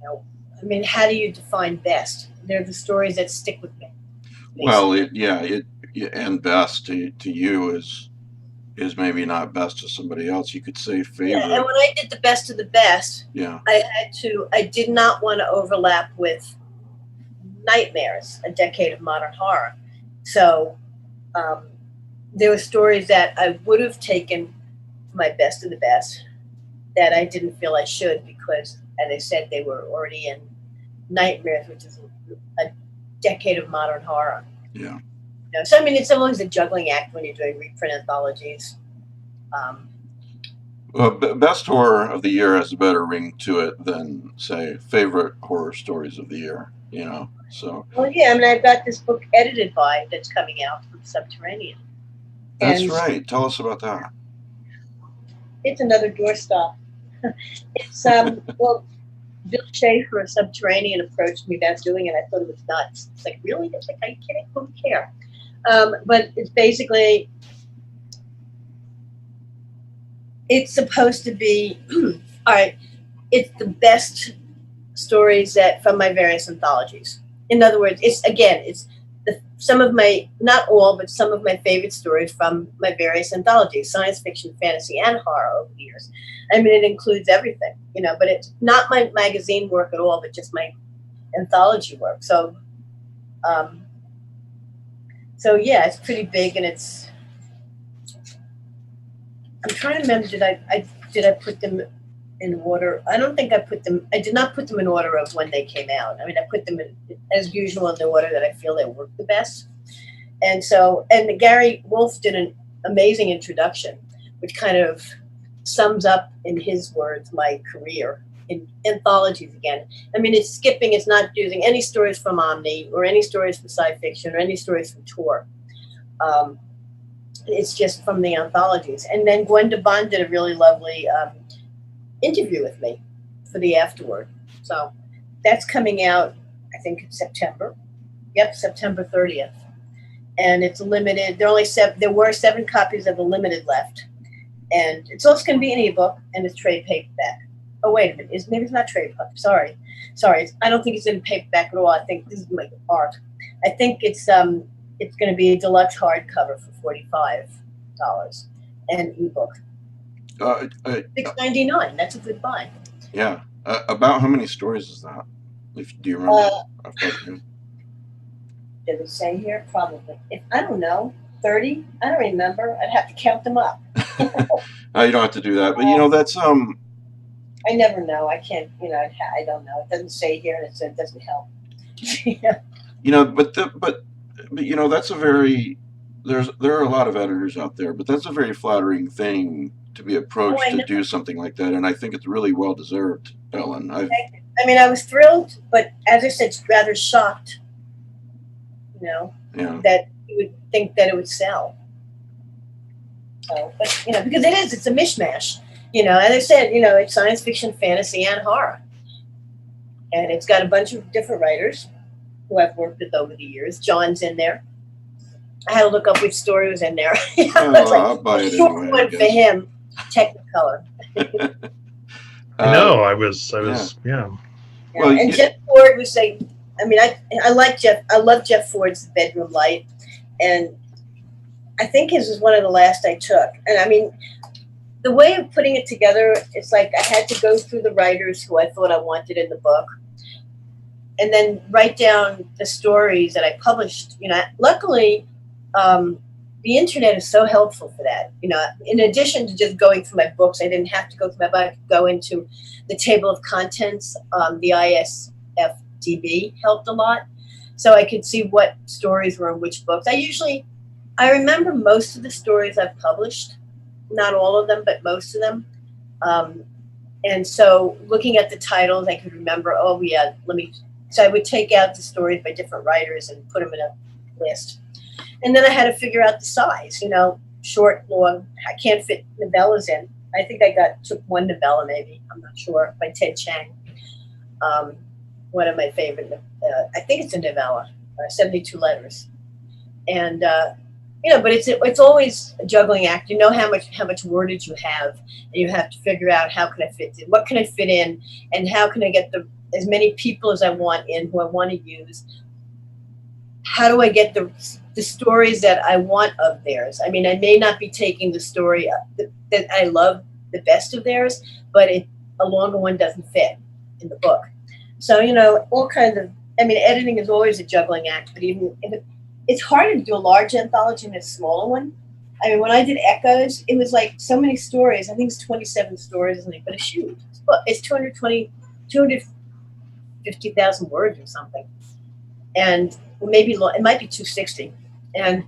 I mean, how do you define best? They're the stories that stick with me. Well, and best to you is maybe not best to somebody else. You could say favorite. Yeah, and when I did the best of the best, Yeah. I did not want to overlap with Nightmares, A Decade of Modern Horror. So there were stories that I would have taken my best of the best that I didn't feel I should because, as I said, they were already in Nightmares, which is a decade of modern horror. Yeah. So I mean, it's always a juggling act when you're doing reprint anthologies. Well, best horror of the year has a better ring to it than, say, favorite horror stories of the year. So. Well, yeah, I mean, I've got this book edited by that's coming out from Subterranean. That's And right. Tell us about that. it's another doorstop. It's well, Bill Schaefer of Subterranean approached me about doing it. I thought it was nuts. It's like, really? It's like, are you kidding? Who would care? But it's basically, it's supposed to be, all right, it's the best stories that from my various anthologies. In other words, it's some of my, not all, but some of my favorite stories from my various anthologies, science fiction, fantasy, and horror over the years. I mean, it includes everything, but it's not my magazine work at all, but just my anthology work. So, yeah, it's pretty big, and it's, I'm trying to remember, did I put them in order? I don't think I did not put them in order of when they came out. I mean, I put them in, as usual, in the order that I feel they work the best. And Gary Wolfe did an amazing introduction, which kind of sums up, in his words, my career in anthologies again. I mean, it's not using any stories from Omni or any stories from sci fiction or any stories from Tor. It's just from the anthologies. And then Gwenda Bond did a really lovely interview with me for the afterword. So that's coming out, I think, in September. Yep, September 30th. And it's limited. There were 7 copies of the limited left. And it's also going to be an ebook, and it's trade paperback. Oh, wait a minute. Maybe it's not trade paperback. Sorry. I don't think it's in paperback at all. I think this is my art. I think it's going to be a deluxe hardcover for $45 and ebook. $6.99. That's a good buy. Yeah. About how many stories is that? Do you remember? Did it say here? Probably. I don't know. 30? I don't remember. I'd have to count them up. You don't have to do that, but that's I never know. I can't. I don't know. It doesn't say here, and it doesn't help. But that's a very. There are a lot of editors out there, but that's a very flattering thing to be approached to do something like that, and I think it's really well deserved, Ellen. I I was thrilled, but as I said, rather shocked. That you would think that it would sell. So, but because it's a mishmash. As I said, it's science fiction, fantasy, and horror, and it's got a bunch of different writers who I've worked with over the years. John's in there. I had to look up which story was in there. I'll buy it anyway. One for him, Technicolor. No, I was, yeah. Well, and Jeff Ford was saying, I like Jeff. I love Jeff Ford's Bedroom Light, and I think his was one of the last I took. And the way of putting it together, it's like I had to go through the writers who I thought I wanted in the book, and then write down the stories that I published. Luckily, the internet is so helpful for that. You know, in addition to just going through my books, I didn't have to go through my book. I could go into the table of contents. The ISFDB helped a lot. So I could see what stories were in which books. I remember most of the stories I've published, not all of them, but most of them. And so looking at the titles, I could remember, oh yeah, so I would take out the stories by different writers and put them in a list. And then I had to figure out the size, you know, short, long. I can't fit novellas in. I think I took one novella maybe, I'm not sure, by Ted Chiang. One of my favorite, I think it's a novella, 72 letters. And, you know, but it's always a juggling act. You know how much wordage you have, and you have to figure out how can I fit in, what can I fit in, and how can I get as many people as I want in who I want to use. How do I get the stories that I want of theirs? I mean, I may not be taking the story that I love the best of theirs, but a longer one doesn't fit in the book. So, you know, all kinds of, I mean, editing is always a juggling act, but even if it's harder to do a large anthology than a smaller one. I mean, when I did Echoes, it was like so many stories. I think it's 27 stories, isn't it? But it's huge. It's 250,000 words or something. And maybe it might be 260. And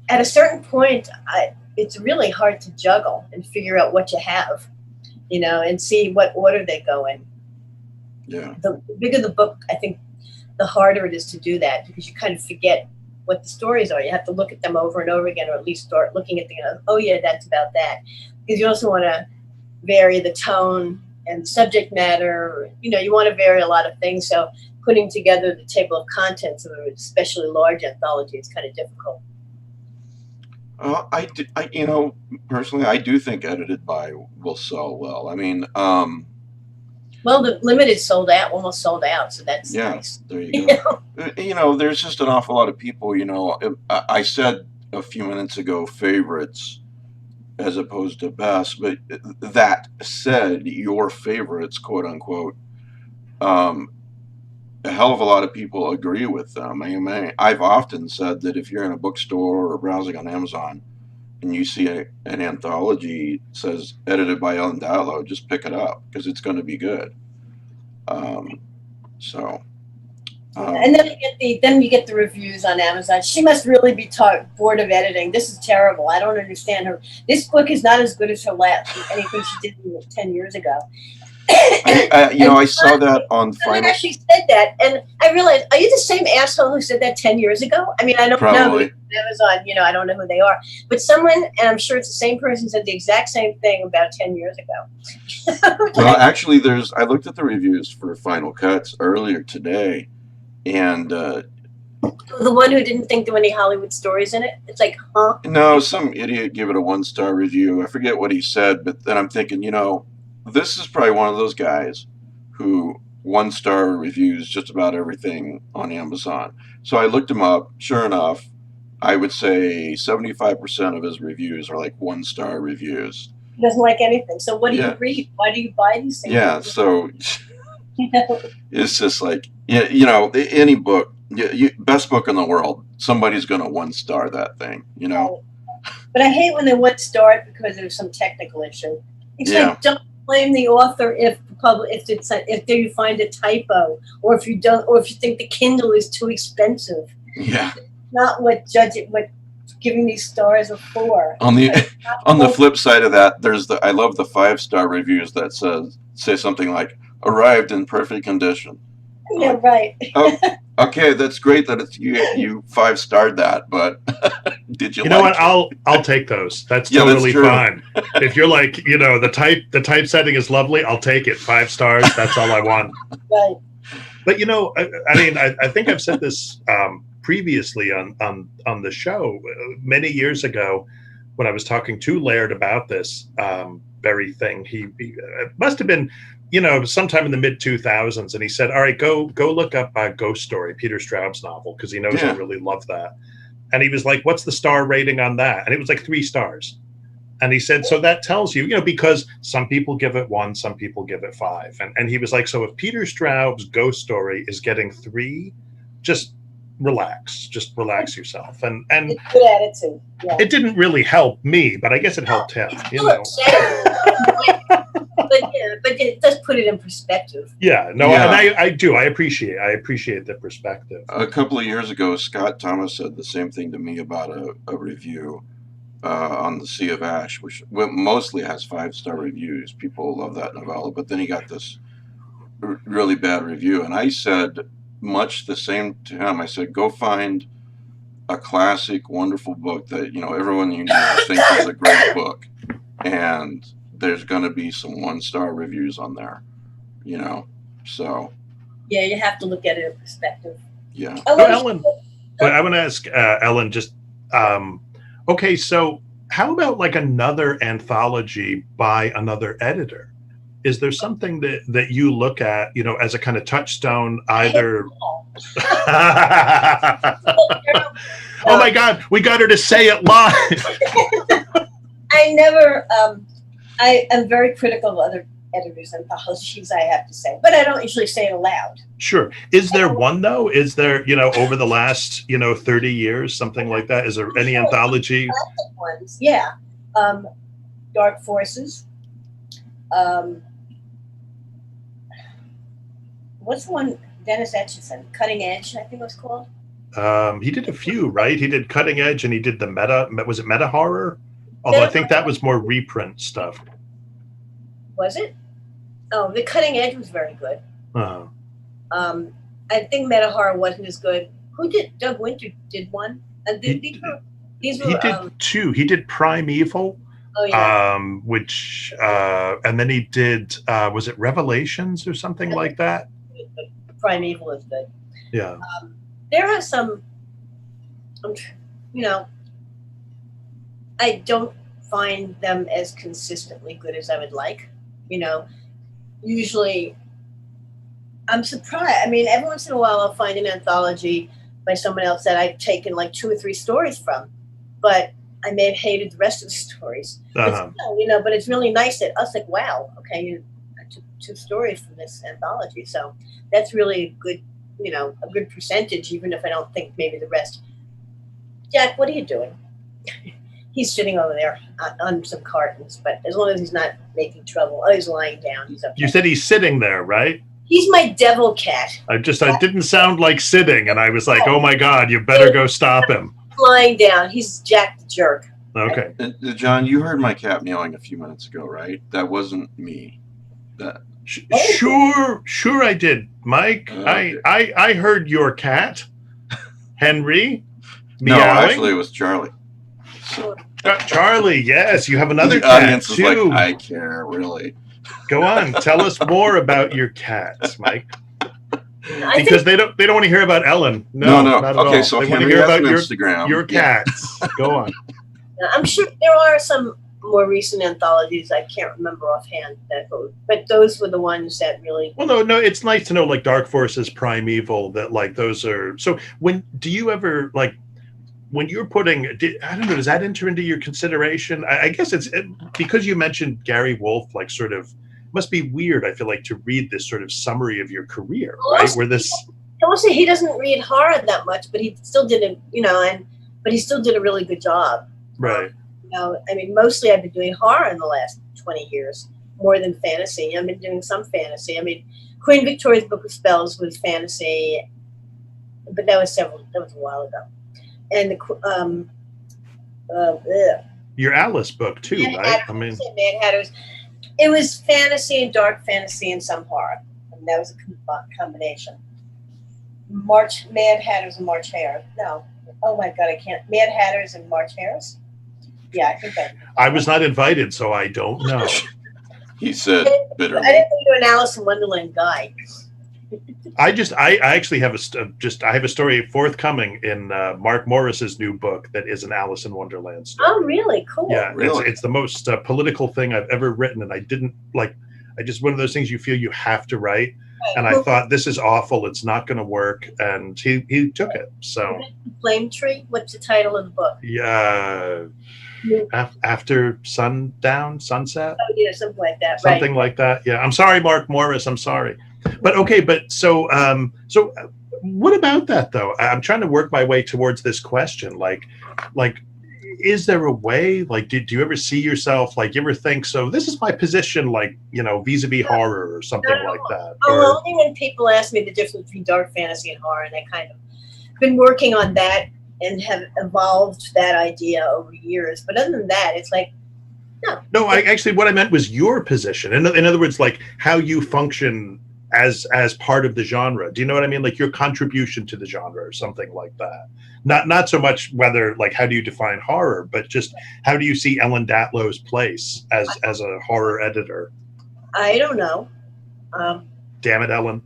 at a certain point, it's really hard to juggle and figure out what you have, you know, and see what order they go in. Yeah. The bigger the book, I think, the harder it is to do that, because you kind of forget what the stories are. You have to look at them over and over again, or at least start looking at oh yeah, that's about that. Because you also want to vary the tone and subject matter. You know, you want to vary a lot of things. So putting together the table of contents of an especially large anthology is kind of difficult. You know, personally, I do think edited by will sell well. I mean, well, the limited almost sold out, so that's nice. There you go. You know, there's just an awful lot of people, you know, I said a few minutes ago favorites as opposed to best, but that said, your favorites, quote unquote, a hell of a lot of people agree with them. I mean, I've often said that if you're in a bookstore or browsing on Amazon and you see an anthology that says edited by Ellen Datlow, just pick it up because it's going to be good. And then you get the reviews on Amazon. She must really be bored of editing. This is terrible. I don't understand her. This book is not as good as her anything she did 10 years ago. You know, I saw that on Final. I actually said that, and I realized, are you the same asshole who said that 10 years ago? I mean, I don't know. Amazon, you know, I don't know who they are, but someone, and I'm sure it's the same person, said the exact same thing about 10 years ago. Well, actually, I looked at the reviews for Final Cuts earlier today, and the one who didn't think there were any Hollywood stories in it. It's like, huh? No, some idiot gave it a 1-star review. I forget what he said, but then I'm thinking, you know, this is probably one of those guys who 1-star reviews just about everything on Amazon. So I looked him up. Sure enough, I would say 75% of his reviews are like 1-star reviews. He doesn't like anything. So what do you read? Why do you buy these things? Yeah, so it's just like, you know, any book, best book in the world, somebody's going to 1-star that thing, you know. But I hate when they 1-star it because there's some technical issue. It's like, don't blame the author if you find a typo, or if you think the Kindle is too expensive. Yeah. Not what giving these stars are for. On the flip side of that, I love the 5-star reviews that say something like arrived in perfect condition. Yeah, right. Oh, okay, that's great that it's you 5-starred that, but did you? You know what? I'll take those. That's totally fine. If you're like, you know, the typesetting is lovely, I'll take it. 5 stars. That's all I want. Right. But you know, I mean, I think I've said this previously on the show many years ago when I was talking to Laird about this very thing. He must have been, you know, sometime in the mid-2000s, and he said, all right, go look up Ghost Story, Peter Straub's novel, because he knows I really love that. And he was like, what's the star rating on that? And it was like 3 stars. And he said, so that tells you, you know, because some people give it 1, some people give it 5. And he was like, so if Peter Straub's Ghost Story is getting 3, just relax, just relax yourself. And It's a good attitude. Yeah. it didn't really help me, but I guess it helped him, you know. But it does put it in perspective. Yeah, no, Yeah. and I do. I appreciate the perspective. A couple of years ago, Scott Thomas said the same thing to me about a review on The Sea of Ash, which mostly has 5-star reviews. People love that novella, but then he got this really bad review, and I said much the same to him. I said, go find a classic, wonderful book that everyone you know thinks is a great book, and there's going to be some 1-star reviews on there, so Yeah, you have to look at it in perspective. yeah. So Ellen, I want to ask Ellen just okay, so how about like another anthology by another editor? Is there something that you look at, as a kind of touchstone, either? Oh my God, we got her to say it live. I never. I am very critical of other editors' anthologies, I have to say, but I don't usually say it aloud. Sure. Is there one though? Is there, over the last, 30 years, something like that? Is there any anthology? Classic ones, yeah. Dark Forces. What's the one? Dennis Etchison, Cutting Edge, I think it was called. He did a few, right? He did Cutting Edge, and he did the was it meta horror? Although I think that was more reprint stuff. Was it? Oh, the Cutting Edge was very good. Uh-huh. I think meta horror wasn't as good. Who did? Doug Winter did one. These were. He did two. He did Primeval. Oh yeah. Which and then he did was it Revelations or something like that? Primeval is good. Yeah. There are some, I don't find them as consistently good as I would like. Usually I'm surprised. I mean, every once in a while I'll find an anthology by someone else that I've taken like 2 or 3 stories from, but I may have hated the rest of the stories. Uh-huh. But it's really nice that I was like, wow, okay, I took 2 stories from this anthology. So that's really good, a good percentage, even if I don't think maybe the rest. Jack, what are you doing? He's sitting over there on some cartons, but as long as he's not making trouble. Oh, he's lying down. He's okay. You said he's sitting there, right? He's my devil cat. I didn't sound like sitting, and I was like, oh my God, you better go stop him. Lying down. He's Jack the jerk. Okay. John, you heard my cat meowing a few minutes ago, right? That wasn't me. Sure I did, Mike. Okay. I heard your cat, Henry, No, meowing. actually, it was Charlie. So, Charlie, yes, you have another the cat audience is too. like, I care, really. Go on, tell us more about your cats, Mike. I Because think they don't want to hear about Ellen. No, not at Okay, all. so They want to Henry hear has about an Instagram. your Yeah. cats. Go on. I'm sure there are some more recent anthologies I can't remember offhand but those were the ones that really. Well, no, it's nice to know like Dark Forces, Primeval, that like those are. So do you ever like when you're putting? I don't know. Does that enter into your consideration? I guess because you mentioned Gary Wolfe, like sort of must be weird. I feel like to read this sort of summary of your career, right? Where this. Also, he doesn't read horror that much, but he still did it. But he still did a really good job. Right. I mean, mostly I've been doing horror in the last 20 years, more than fantasy. I've been doing some fantasy. I mean, Queen Victoria's Book of Spells was fantasy, but that was a while ago. And Your Alice book too, right? I mean, Mad Hatters. It was fantasy and dark fantasy and some horror, and that was a combination. Mad Hatters and March Hare. No, oh my God, I can't. Mad Hatters and March Hares. Yeah, I think that. I was not invited, so I don't know. He said bitterly. I didn't think you were an Alice in Wonderland guy. I actually have I have a story forthcoming in Mark Morris's new book that is an Alice in Wonderland story. Oh, really? Cool. Yeah, Really? it's the most political thing I've ever written, and I didn't like. I just one of those things you feel you have to write, and I thought this is awful. It's not going to work, and he took it. So, Flame Tree. What's the title of the book? yeah, after sundown, sunset. Oh, yeah, something like that. Something like that. Yeah. I'm sorry, Mark Morris. I'm sorry. But okay. But so what about that though? I'm trying to work my way towards this question. Like, is there a way? Like, do you ever see yourself? Like, you ever think, so this is my position, like, vis-a-vis horror or something like that? Oh, only when people ask me the difference between dark fantasy and horror, and I kind of been working on that and have evolved that idea over years. But other than that, it's like, no. No, what I meant was your position. In other words, like how you function as part of the genre. Do you know what I mean? Like your contribution to the genre or something like that. Not so much whether, like, how do you define horror, but just how do you see Ellen Datlow's place as a horror editor? I don't know. Damn it, Ellen.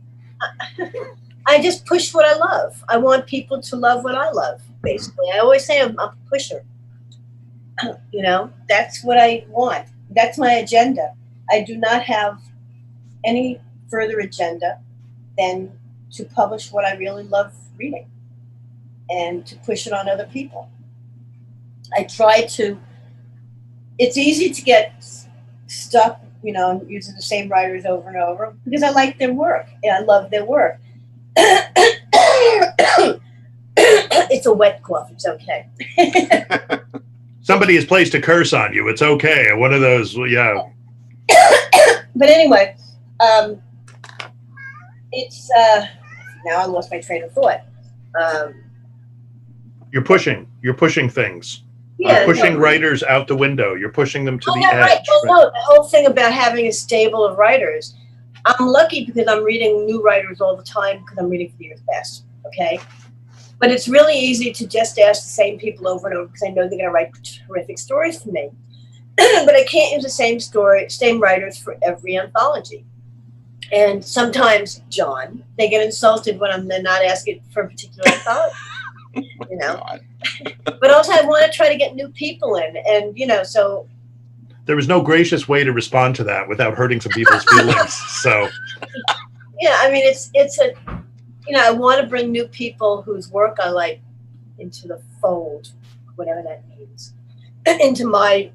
I just push what I love. I want people to love what I love, basically. I always say I'm a pusher. That's what I want. That's my agenda. I do not have any further agenda than to publish what I really love reading and to push it on other people. I try to, it's easy to get stuck, using the same writers over and over because I like their work and I love their work. It's a wet cough. It's okay. Somebody has placed a curse on you. It's okay. One of those, yeah. But anyway, it's now I lost my train of thought. You're pushing things. Yeah, pushing writers out the window. You're pushing them to the edge. Right. Well, no, the whole thing about having a stable of writers. I'm lucky because I'm reading new writers all the time because I'm reading for the year's best. Okay. But it's really easy to just ask the same people over and over because I know they're going to write terrific stories for me. But I can't use the same writers for every anthology. And sometimes, John, they get insulted when they're not asking for a particular anthology. But also I want to try to get new people in, and so there was no gracious way to respond to that without hurting some people's feelings. So yeah, I mean it's a I want to bring new people whose work I like into the fold, whatever that means, into my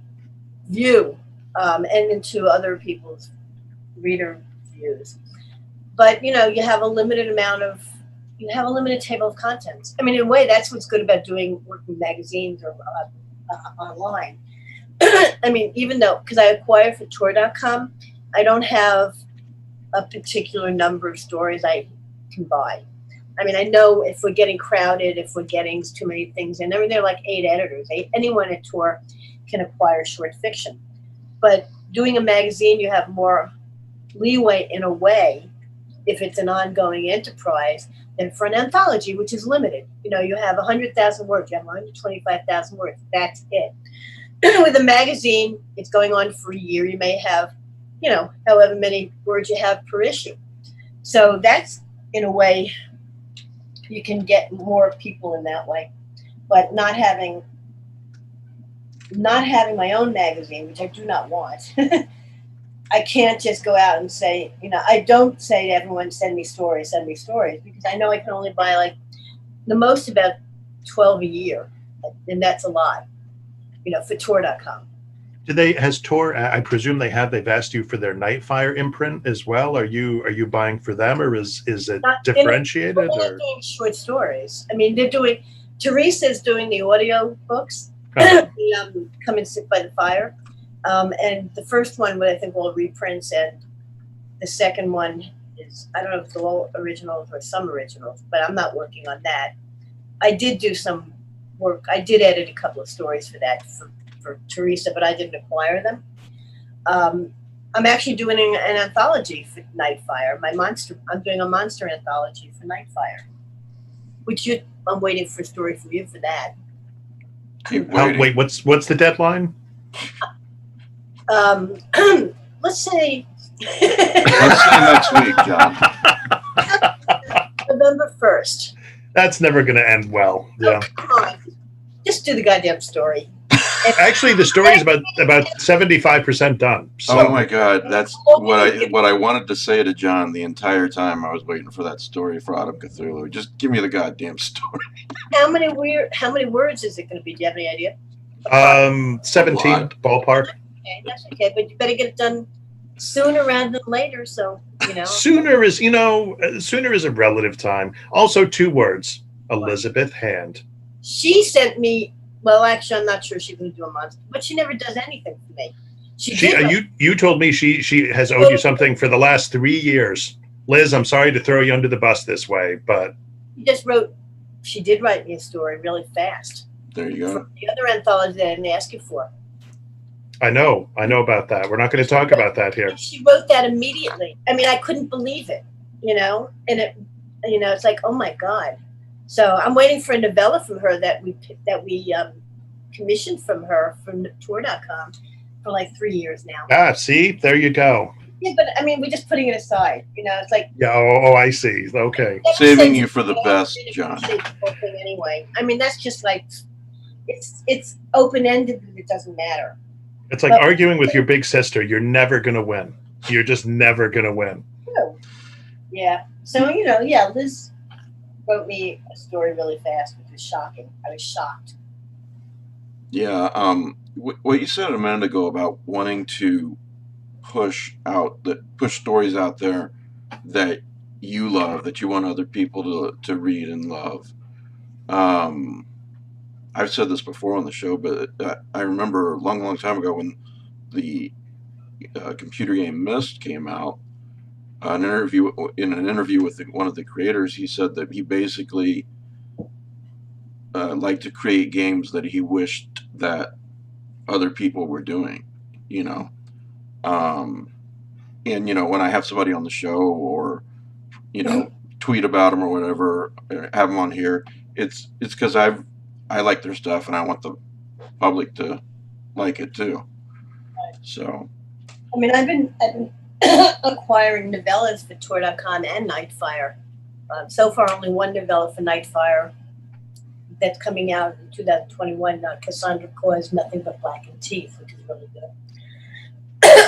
view, and into other people's reader views. But you have a limited table of contents. I mean, in a way, that's what's good about working magazines or online. I mean, even though, because I acquire for Tor.com, I don't have a particular number of stories I can buy. I mean, I know if we're getting crowded, if we're getting too many things in, there are like 8 editors. Anyone at Tor can acquire short fiction. But doing a magazine, you have more leeway in a way if it's an ongoing enterprise than for an anthology, which is limited. You have 100,000 words, you have 125,000 words. That's it. With a magazine, it's going on for a year. You may have, however many words you have per issue. So that's, in a way, you can get more people in that way. But not having my own magazine, which I do not want, I can't just go out and say, I don't say to everyone, send me stories, because I know I can only buy like the most about 12 a year. And that's a lot, for Tor.com. Has Tor, I presume they've asked you for their Nightfire imprint as well. Are you buying for them, or is it differentiated? They're doing short stories. I mean, Teresa's doing the audio books, Come and Sit by the Fire. And the first one, I think, will reprints, and the second one is, I don't know if it's all originals or some originals, but I'm not working on that. I did do some work. I did edit a couple of stories for that for Teresa, but I didn't acquire them. I'm actually doing an anthology for Nightfire. I'm doing a monster anthology for Nightfire, which I'm waiting for a story from you for that. Wait, what's the deadline? Let's say next week, John. November 1st. That's never going to end well. Yeah. Oh, come on. Just do the goddamn story. Actually, the story is about 75% done. So. Oh my God, that's what I wanted to say to John the entire time I was waiting for that story for Autumn Cthulhu. Just give me the goddamn story. How many words is it going to be? Do you have any idea? 17 ballpark. Okay, that's okay, but you better get it done sooner rather than later. So You know, Sooner is a relative time. Also, 2 words: Elizabeth Hand. she sent me. Well, actually, I'm not sure she's going to do a monster, but she never does anything for me. She did You told me she has owed you something for the last 3 years. Liz, I'm sorry to throw you under the bus this way, but she did write me a story really fast. There you go. The other anthology that I didn't ask you for. I know about that. We're not going to talk about that here. She wrote that immediately. I mean, I couldn't believe it, and it, it's like, oh my God. So I'm waiting for a novella from her that we commissioned from her from tour.com for like 3 years now. See, there you go. Yeah, but I mean, we're just putting it aside. It's like, Yeah. Oh, I see. Okay. Saving you for the best, John. Anyway, I mean, that's just like it's open ended, but it doesn't matter. It's like arguing with your big sister. You're never going to win. You're just never going to win. Yeah. So, Liz wrote me a story really fast, which was shocking. I was shocked. Yeah. What you said a minute ago about wanting to push stories out there that you love, that you want other people to read and love. I've said this before on the show, but I remember a long time ago when the computer game Myst came out. In an interview with one of the creators, he said that he basically liked to create games that he wished that other people were doing. And when I have somebody on the show or tweet about them or whatever, or have them on here, it's because I like their stuff and I want the public to like it too. So, I mean, I've been acquiring novellas for tour.com and Nightfire. So far, only one novella for Nightfire that's coming out in 2021. Cassandra Coyne's Nothing But Blackened Teeth, which is really good,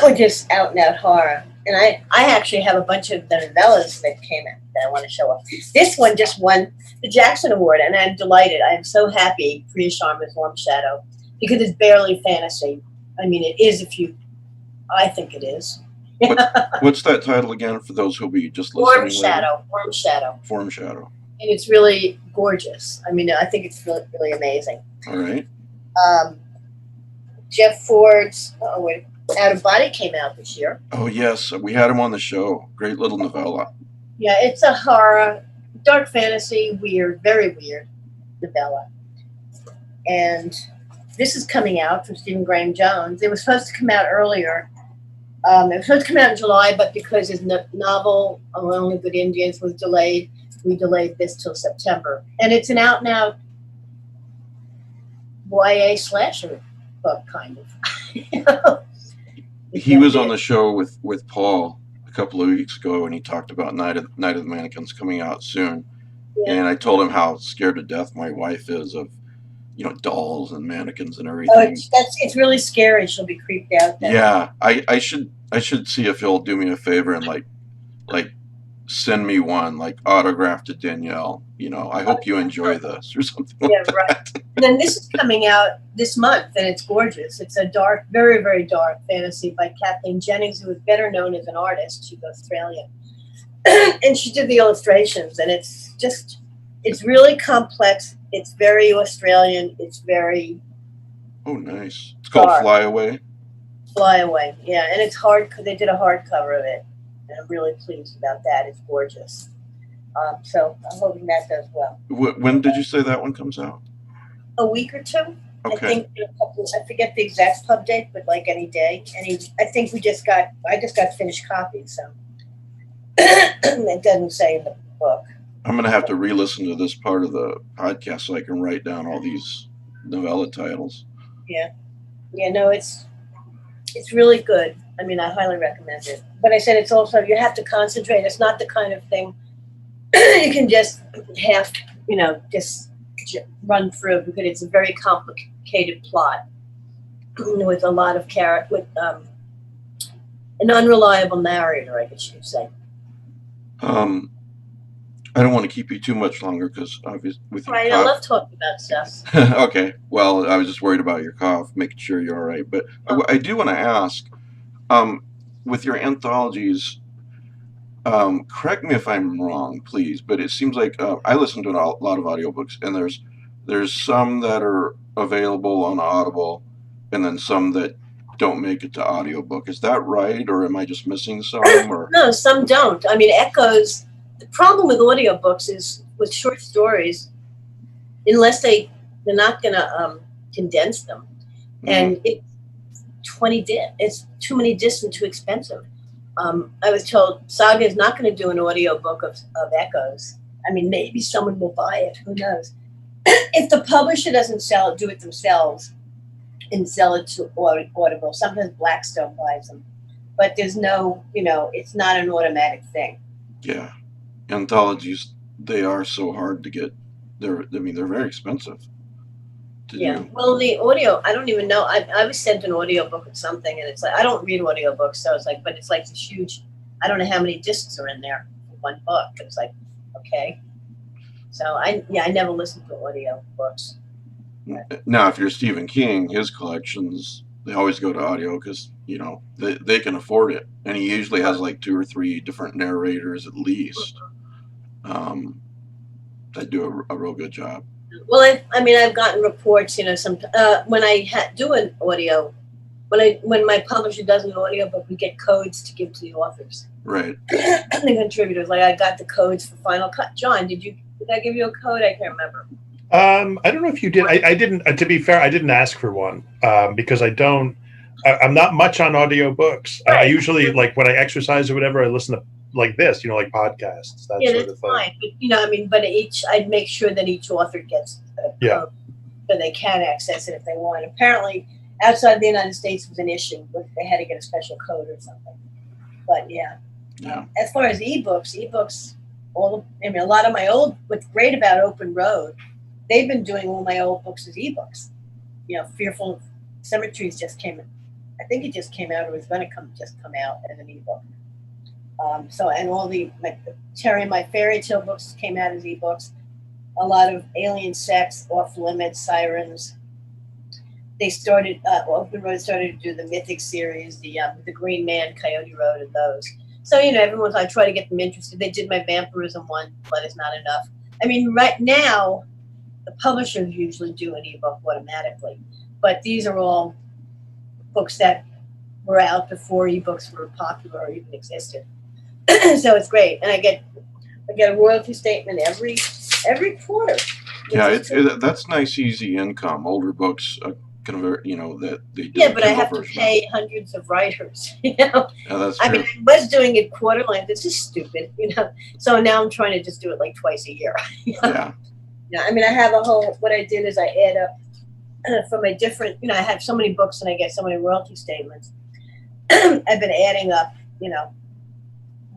which is out and out horror. And I actually have a bunch of the novellas that came out that I want to show off. This one just won the Jackson Award, and I'm delighted. I'm so happy. Priya Sharma's Warm Shadow, because it's barely fantasy. I mean, it is I think it is. What's that title again for those who'll be just listening? Warm Shadow. Warm Shadow. And it's really gorgeous. I mean, I think it's really, really amazing. All right. Jeff Ford's Out of Body came out this year. Oh, yes. We had him on the show. Great little novella. Yeah, it's a horror, dark fantasy, weird, very weird novella. And this is coming out from Stephen Graham Jones. It was supposed to come out earlier. It was supposed to come out in July, but because his novel, Only Good Indians, was delayed, we delayed this till September. And it's an out-and-out YA slasher book, kind of. He was on the show with Paul a couple of weeks ago, and he talked about Night of the Mannequins coming out soon. Yeah. And I told him how scared to death my wife is of, dolls and mannequins and everything. Oh, it's really scary. She'll be creeped out then. Yeah, I should see if he'll do me a favor and like send me one, like autographed to Danielle. I hope you enjoy this or something. Yeah, like right. that. And then this is coming out this month, and it's gorgeous. It's a dark, very, very dark fantasy by Kathleen Jennings, who is better known as an artist. She's Australian. And she did the illustrations, and it's really complex. It's very Australian. It's very... Oh, nice. It's called Fly Away? Fly Away, yeah. And it's hard, because they did a hardcover of it. And I'm really pleased about that. It's gorgeous. So I'm hoping that does well. When did you say that one comes out? A week or two. Okay. I think I forget the exact pub date, but like any day. I think I just got finished copies, so it doesn't say in the book. I'm going to have to re-listen to this part of the podcast so I can write down all these novella titles. Yeah. Yeah, no, it's really good. I mean, I highly recommend it. But I said it's also, you have to concentrate. It's not the kind of thing you can just just run through, because it's a very complicated plot with a lot of with an unreliable narrator, I guess you'd say. I don't want to keep you too much longer because obviously with your cough. I love talking about stuff. Okay. Well, I was just worried about your cough, making sure you're all right. But I do want to ask, with your anthologies, correct me if I'm wrong, please, but it seems like I listen to a lot of audiobooks, and there's some that are available on Audible, and then some that don't make it to audiobook. Is that right, or am I just missing some? Or No, some don't. I mean, Echoes. The problem with audiobooks is with short stories, unless they're not going to condense them, and it's it's too many discs and too expensive. I was told Saga is not going to do an audiobook of Echoes. I mean, maybe someone will buy it. Who knows? If the publisher doesn't do it themselves and sell it to Audible, sometimes Blackstone buys them. But there's no, it's not an automatic thing. Yeah. Anthologies, they are so hard to get. They're very expensive to do. Well, the audio, I don't even know. I was sent an audiobook of something, and it's like, I don't read audiobooks, so it's like, but it's like this huge, I don't know how many discs are in there for one book. It's like, okay. So I never listened to audio books. Now, if you're Stephen King, his collections, they always go to audio because, they can afford it. And he usually has like 2 or 3 different narrators at least. That do a real good job. Well, I've gotten reports, some when I do an audio, when my publisher does an audiobook, we get codes to give to the authors. Right. The contributors, like I got the codes for Final Cut. John, did I give you a code? I can't remember. I don't know if you did. I didn't. To be fair, I didn't ask for one because I'm not much on audiobooks. I usually, like when I exercise or whatever, I listen to like this, like podcasts. That sort of thing. Fine. But I'd make sure that each author gets a code so they can access it if they want. Apparently, outside the United States was an issue. They had to get a special code or something. But as far as ebooks, a lot of my old. What's great about Open Road, they've been doing all my old books as ebooks. Fearful Cemeteries just came in. I think it just came out, or was going to come out as an ebook. And all Terry and my fairy tale books came out as ebooks. A lot of Alien Sex, Off Limits, Sirens. They started. Open Road started to do the Mythic series, the Green Man, Coyote Road, and those. So I try to get them interested. They did my vampirism one, but it's not enough. I mean, right now, the publishers usually do an ebook automatically, but these are all books that were out before ebooks were popular or even existed. So it's great, and I get a royalty statement every quarter. Yeah, that's nice, easy income. Older books convert, that they do. Yeah, but I have to pay hundreds of writers. Yeah, that's true. I mean, I was doing it quarterly. This is stupid, So now I'm trying to just do it like twice a year. Yeah. Yeah, I mean, I have a whole. What I did is I add up from a different. I have so many books and I get so many royalty statements. I've been adding up,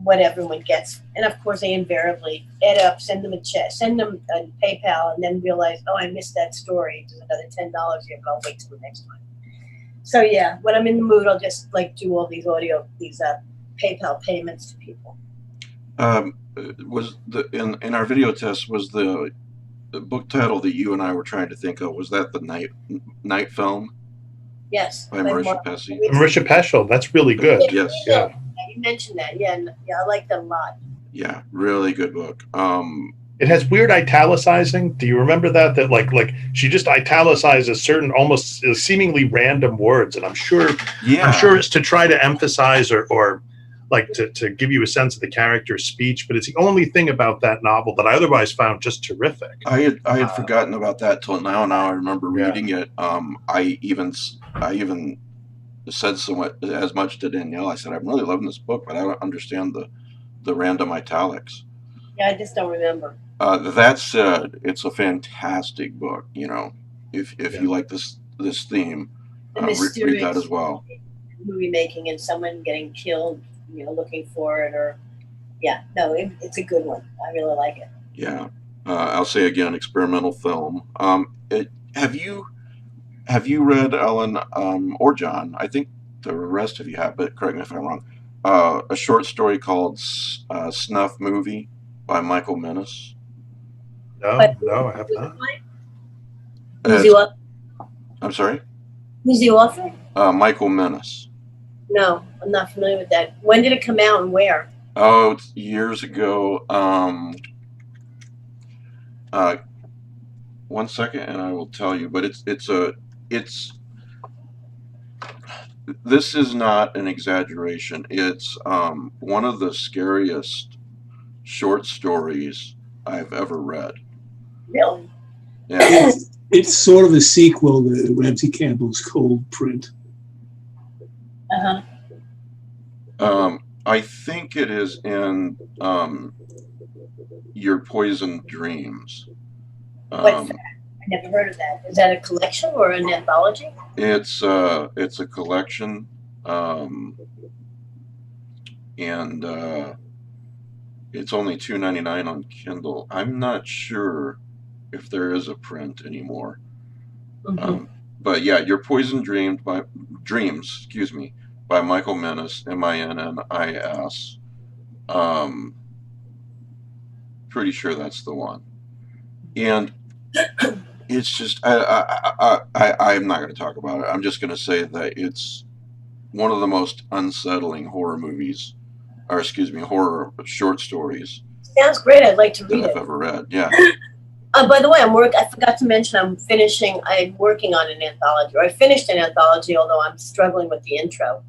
what everyone gets, and of course I invariably add up, send them a check, send them a PayPal, and then realize, oh, I missed that story. There's another $10 here, but I'll wait till the next time. So when I'm in the mood, I'll just do all these PayPal payments to people. Was in our video test, was the book title that you and I were trying to think of, was that the Night Film? Yes. By Marisha Pesce. Marisha Peschel, that's really good. Yes. Yeah. You mentioned that. Yeah, I like that a lot. Yeah, really good book. It has weird italicizing. Do you remember that? That like she just italicizes certain almost seemingly random words, and I'm sure it's to try to emphasize or like to give you a sense of the character's speech. But it's the only thing about that novel that I otherwise found just terrific. I had forgotten about that till now. Now I remember reading it. I even said somewhat as much to Danielle. I said, I'm really loving this book, but I don't understand the random italics. Yeah, I just don't remember. That said, it's a fantastic book. If you like this theme, read that as well. Movie making and someone getting killed, looking for it, or it's a good one. I really like it. Yeah, I'll say again, experimental film. Have you read, Ellen, or John? I think the rest of you have, but correct me if I'm wrong. A short story called Snuff Movie by Michael Menace. No, I have not. Who's the author? I'm sorry? Who's the author? Michael Menace. No, I'm not familiar with that. When did it come out and where? Oh, it's years ago. 1 second, and I will tell you. But it's this is not an exaggeration. It's one of the scariest short stories I've ever read. Really? Yeah. It's sort of a sequel to Ramsey Campbell's Cold Print. Uh-huh. I think it is in Your Poison Dreams. What's that? I never heard of that. Is that a collection or an anthology? It's a collection, and it's only $2.99 on Kindle. I'm not sure if there is a print anymore. Mm-hmm. But yeah, Your Poison Dreams, excuse me, by Michael Minnis, Minnis. Pretty sure that's the one. And it's just I'm not going to talk about it. I'm just going to say that it's one of the most unsettling horror short stories Sounds great. I'd like to read that I've it. ever read. Yeah. By the way, I forgot to mention I'm working on an anthology, or I finished an anthology, although I'm struggling with the intro.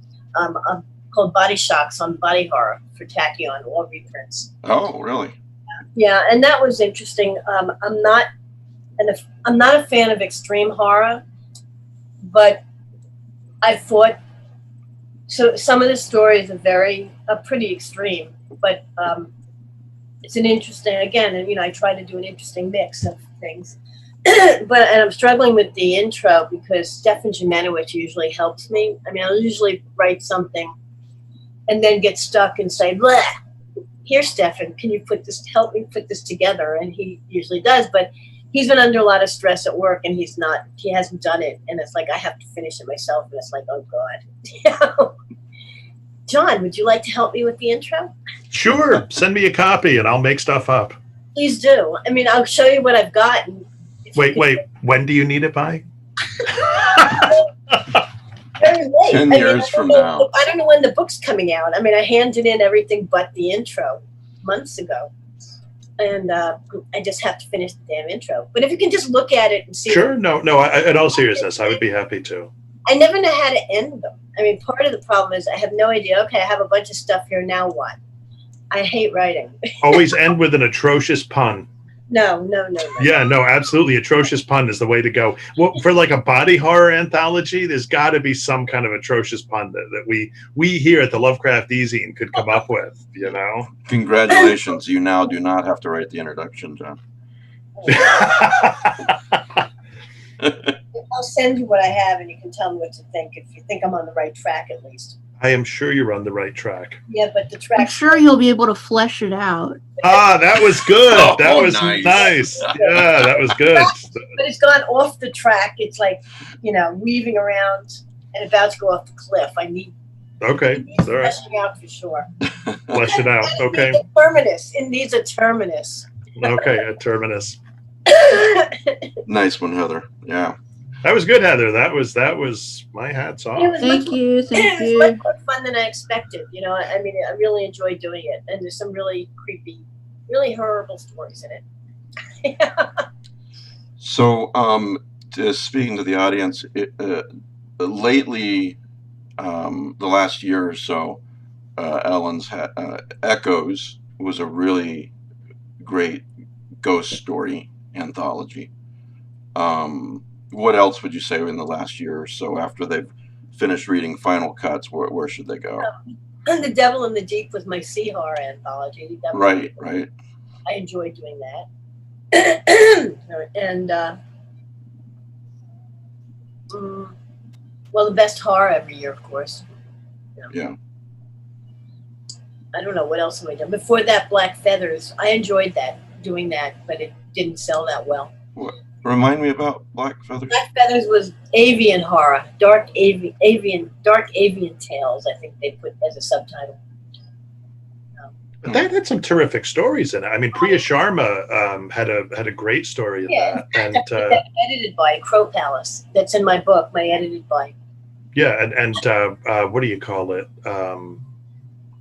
Called Body Shocks on Body Horror for Tachyon, all reprints. Oh, really? Yeah, and that was interesting. I'm not a fan of extreme horror, but I thought so. Some of the stories are pretty extreme, but it's an interesting. Again, and I try to do an interesting mix of things. And I'm struggling with the intro because Stefan Jimenowicz usually helps me. I mean, I'll usually write something and then get stuck and say, "Bleh, here, Stefan, can you help me put this together?" And he usually does, but he's been under a lot of stress at work and he hasn't done it. And it's like, I have to finish it myself. And it's like, oh God. John, would you like to help me with the intro? Sure. Send me a copy and I'll make stuff up. Please do. I mean, I'll show you what I've got. Wait. When do you need it by? Very late. 10 years from now. I don't know when the book's coming out. I mean, I handed in everything but the intro months ago. And I just have to finish the damn intro. But if you can just look at it and see. Sure. No. In all seriousness, I would be happy to. I never know how to end them. I mean, part of the problem is I have no idea. Okay, I have a bunch of stuff here. Now what? I hate writing. Always end with an atrocious pun. No. Yeah, no, absolutely. Atrocious pun is the way to go. Well, for like a body horror anthology, there's got to be some kind of atrocious pun that we here at the Lovecraft eZine could come up with, Congratulations. You now do not have to write the introduction, John. I'll send you what I have and you can tell me what to think if you think I'm on the right track at least. I am sure you're on the right track. Yeah, but the track. I'm sure you'll be able to flesh it out. That was good. That was nice. Yeah, that was good. But it's gone off the track. It's like, weaving around and about to go off the cliff. Okay, all right. Fleshing out for sure. Flesh it out. Okay. It needs a terminus. Okay, a terminus. Nice one, Heather. Yeah. That was good, Heather. That was my hat's off. Thank you. It was much more fun than I expected. I mean, I really enjoyed doing it, and there's some really creepy, really horrible stories in it. So, speaking to the audience, lately, the last year or so, Ellen's Echoes was a really great ghost story anthology. What else would you say in the last year or so after they've finished reading Final Cuts? Where should they go? And The Devil in the Deep was my sea horror anthology. Right. I enjoyed doing that. And the best horror every year, of course. Yeah. I don't know what else have I done before that. Black Feathers. I enjoyed doing that, but it didn't sell that well. What? Remind me about Black Feathers. Black Feathers was avian horror, dark avian tales. I think they put as a subtitle. But that had some terrific stories in it. I mean, Priya Sharma had a great story in that, and edited by Crow Palace. That's in my book. My edited by. Yeah, and what do you call it?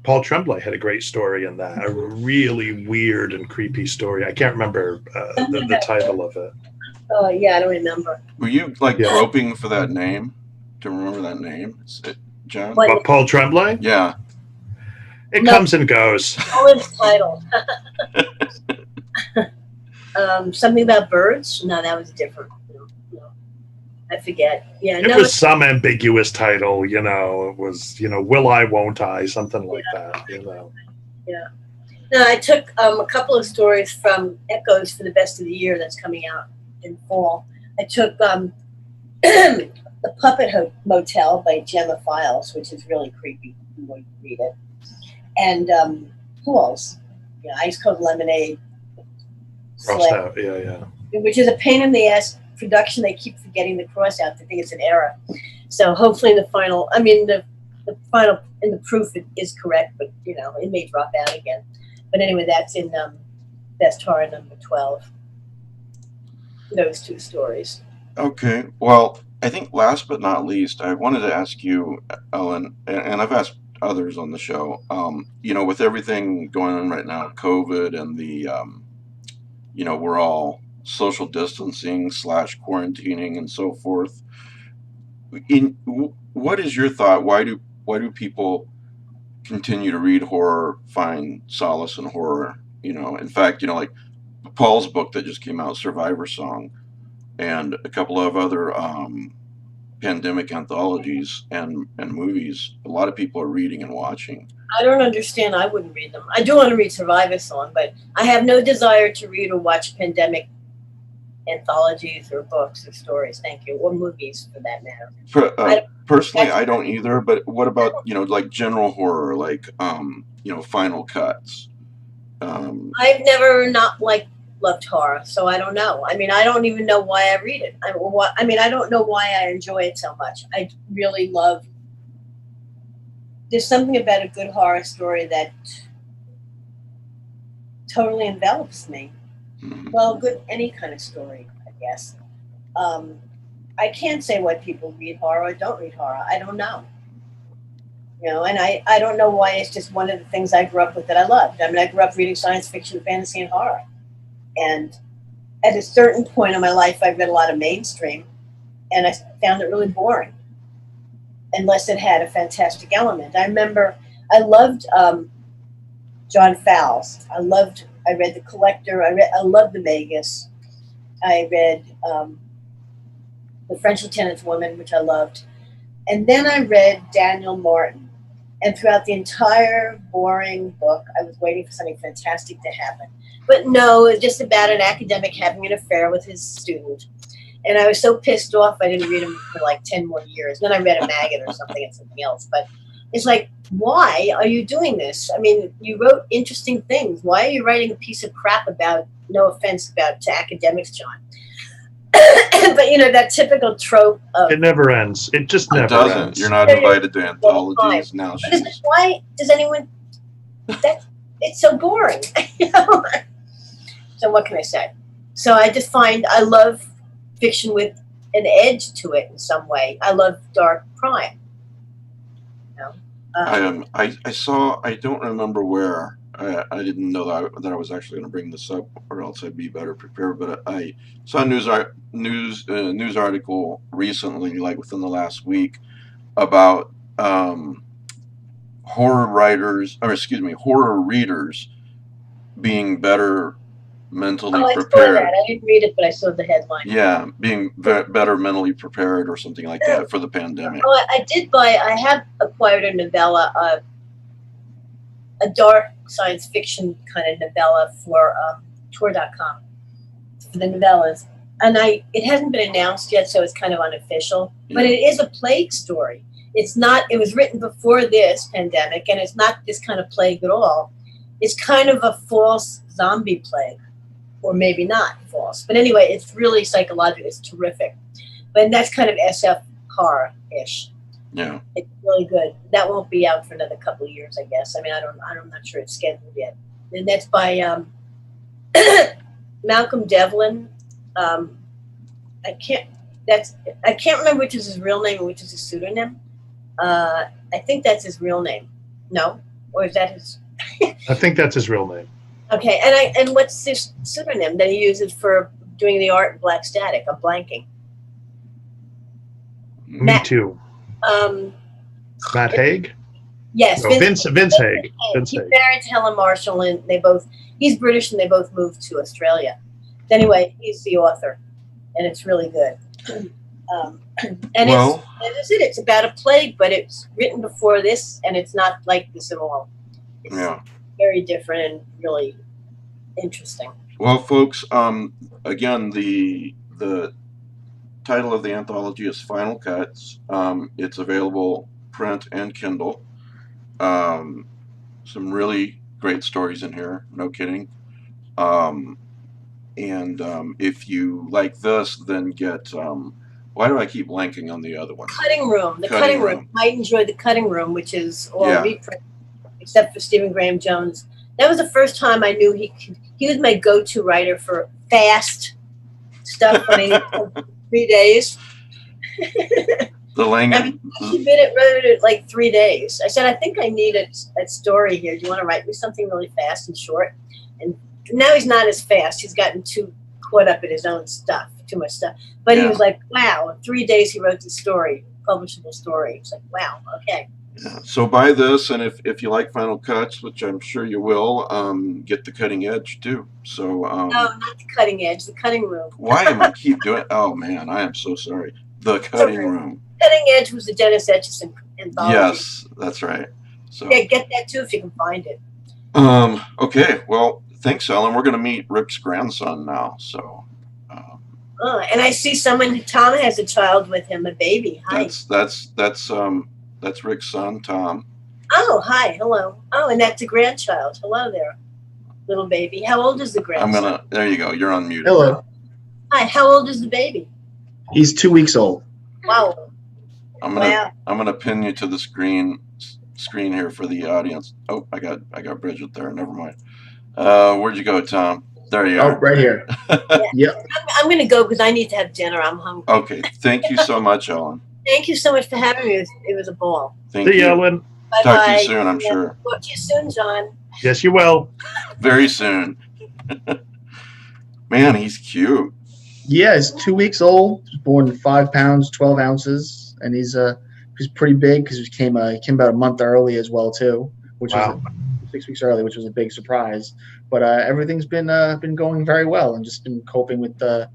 Paul Tremblay had a great story in that, a really weird and creepy story. I can't remember the title of it. Oh, yeah, I don't remember. Were you like Yeah. groping for that name? To remember that name, John? What? But Paul Tremblay? Yeah. It No. comes and goes. Oh, its title. Something about birds? No, that was different. No. I forget. Yeah, It was some ambiguous title, you know. It was, you know, Will I, Won't I, something like that, you know. Yeah. No, I took a couple of stories from Echoes for the Best of the Year that's coming out in fall. I took The Puppet Motel by Gemma Files, which is really creepy. You want to read it. And who else? You know, Ice Cold Lemonade. Crossed out, yeah. Which is a pain in the ass production. They keep forgetting to cross out. They think it's an error. So hopefully in the final, the final in the proof it is correct, but you know it may drop out again. But anyway, that's in Best Horror number 12. Those two stories. Okay. Well, I think last but not least, I wanted to ask you, Ellen, and I've asked others on the show. You know, with everything going on right now, COVID and the you know, we're all social distancing / quarantining and so forth. What is your thought? Why do people continue to read horror, find solace in horror? You know, in fact, you know, like Paul's book that just came out, Survivor Song, and a couple of other pandemic anthologies and movies. A lot of people are reading and watching. I don't understand. I wouldn't read them. I do want to read Survivor Song, but I have no desire to read or watch pandemic anthologies or books or stories. Thank you, or movies for that matter. Personally, I don't either. But what about, you know, like general horror, like you know, Final Cuts? I've never loved horror, so I don't know. I mean, I don't even know why I read it. I don't know why I enjoy it so much. I really love. There's something about a good horror story that totally envelops me. Mm-hmm. Well, any kind of story, I guess. I can't say why people read horror or don't read horror. I don't know. You know, and I don't know why. It's just one of the things I grew up with that I loved. I mean, I grew up reading science fiction, fantasy, and horror. And at a certain point in my life, I read a lot of mainstream, and I found it really boring, unless it had a fantastic element. I remember I loved John Fowles. I read The Collector. I loved The Magus. I read The French Lieutenant's Woman, which I loved. And then I read Daniel Martin. And throughout the entire boring book, I was waiting for something fantastic to happen. But no, it was just about an academic having an affair with his student. And I was so pissed off I didn't read him for like 10 more years. Then I read a maggot or something and something else. But it's like, why are you doing this? I mean, you wrote interesting things. Why are you writing a piece of crap about, no offense to academics, John? But, you know, that typical trope of... It never ends. It just never doesn't. ends. You're not invited to anthologies now. Why does anyone... It's so boring. You know? So what can I say? So I love fiction with an edge to it in some way. I love dark crime. You know? I don't remember where. I didn't know that I was actually going to bring this up, or else I'd be better prepared. But I saw a news article recently, like within the last week, about horror readers being better mentally prepared. I saw that. I didn't read it, but I saw the headline. Yeah, being better mentally prepared or something like that for the pandemic. Oh, I have acquired a novella, a dark science fiction kind of novella for Tor.com, for the novellas. And it hasn't been announced yet, so it's kind of unofficial. Yeah. But it is a plague story. It was written before this pandemic, and it's not this kind of plague at all. It's kind of a false zombie plague. Or maybe not false. But anyway, it's really psychological. It's terrific. But that's kind of SF horror-ish. Yeah. It's really good. That won't be out for another couple of years, I guess. I mean, I'm not sure it's scheduled yet. And that's by Malcolm Devlin. I can't remember which is his real name and which is his pseudonym. I think that's his real name. No? or is that his? I think that's his real name. Okay, and what's his pseudonym that he uses for doing the art in Black Static? I'm blanking. Me too. Matt Haig? Yes, No, Vince Haig. Vince He's Haig. married to Helen Marshall, and he's British, and they both moved to Australia. Anyway, he's the author, and it's really good. And Well, it's about a plague, but it's written before this, and it's not like this at all. It's very different and really interesting. Well, folks, again, the title of the anthology is Final Cuts. It's available print and Kindle. Some really great stories in here, no kidding. And if you like this, then get why do I keep blanking on the other one? Cutting Room. The Cutting Room. I enjoyed The Cutting Room, which is all reprint, except for Stephen Graham Jones. That was the first time I knew he was my go-to writer for fast stuff when he 3 days. The language. I mean, he wrote it like 3 days. I said, I think I need a story here. Do you want to write me something really fast and short? And now he's not as fast. He's gotten too caught up in his own stuff, too much stuff. But he was like, wow, in 3 days he wrote the story, publishable story. It's like, wow, okay. Yeah. So buy this, and if you like Final Cuts, which I'm sure you will, get the Cutting Edge too. So no, not the Cutting Edge, the Cutting Room. Why am I keep doing? Oh man, I am so sorry. The Cutting Room. Cutting Edge was the Dennis Etchison anthology. Yes, that's right. So yeah, get that too if you can find it. Okay. Well, thanks, Ellen. We're going to meet Rick's grandson now. So. And I see Tom has a child with him, a baby. Hi. That's Rick's son, Tom. Oh, hi. Hello. Oh, and that's a grandchild. Hello there, little baby. How old is the grandson? There you go. You're unmuted. Hello. Hi. How old is the baby? He's 2 weeks old. Wow. I'm gonna pin you to the screen here for the audience. Oh, I got Bridget there. Never mind. Where'd you go, Tom? There you are. Oh, right here. Yep. I'm going to go because I need to have dinner. I'm hungry. Okay. Thank you so much, Ellen. Thank you so much for having me. It was a ball. Thank you, Ellen. Bye-bye. Talk to you soon, I'm sure. Talk to you soon, John. Yes, you will. Very soon. Man, he's cute. Yeah, he's 2 weeks old. He was born 5 pounds, 12 ounces, and he's pretty big because he came about a month early as well too, which was 6 weeks early, which was a big surprise. But everything's been going very well, and just been coping with the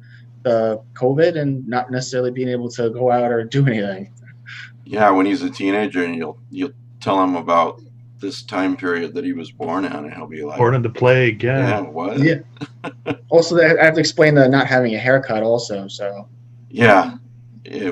COVID and not necessarily being able to go out or do anything. Yeah, when he's a teenager, and you'll tell him about this time period that he was born in, and he'll be like, born in the plague. Yeah, what? Yeah. Also, I have to explain the not having a haircut also. So. Yeah.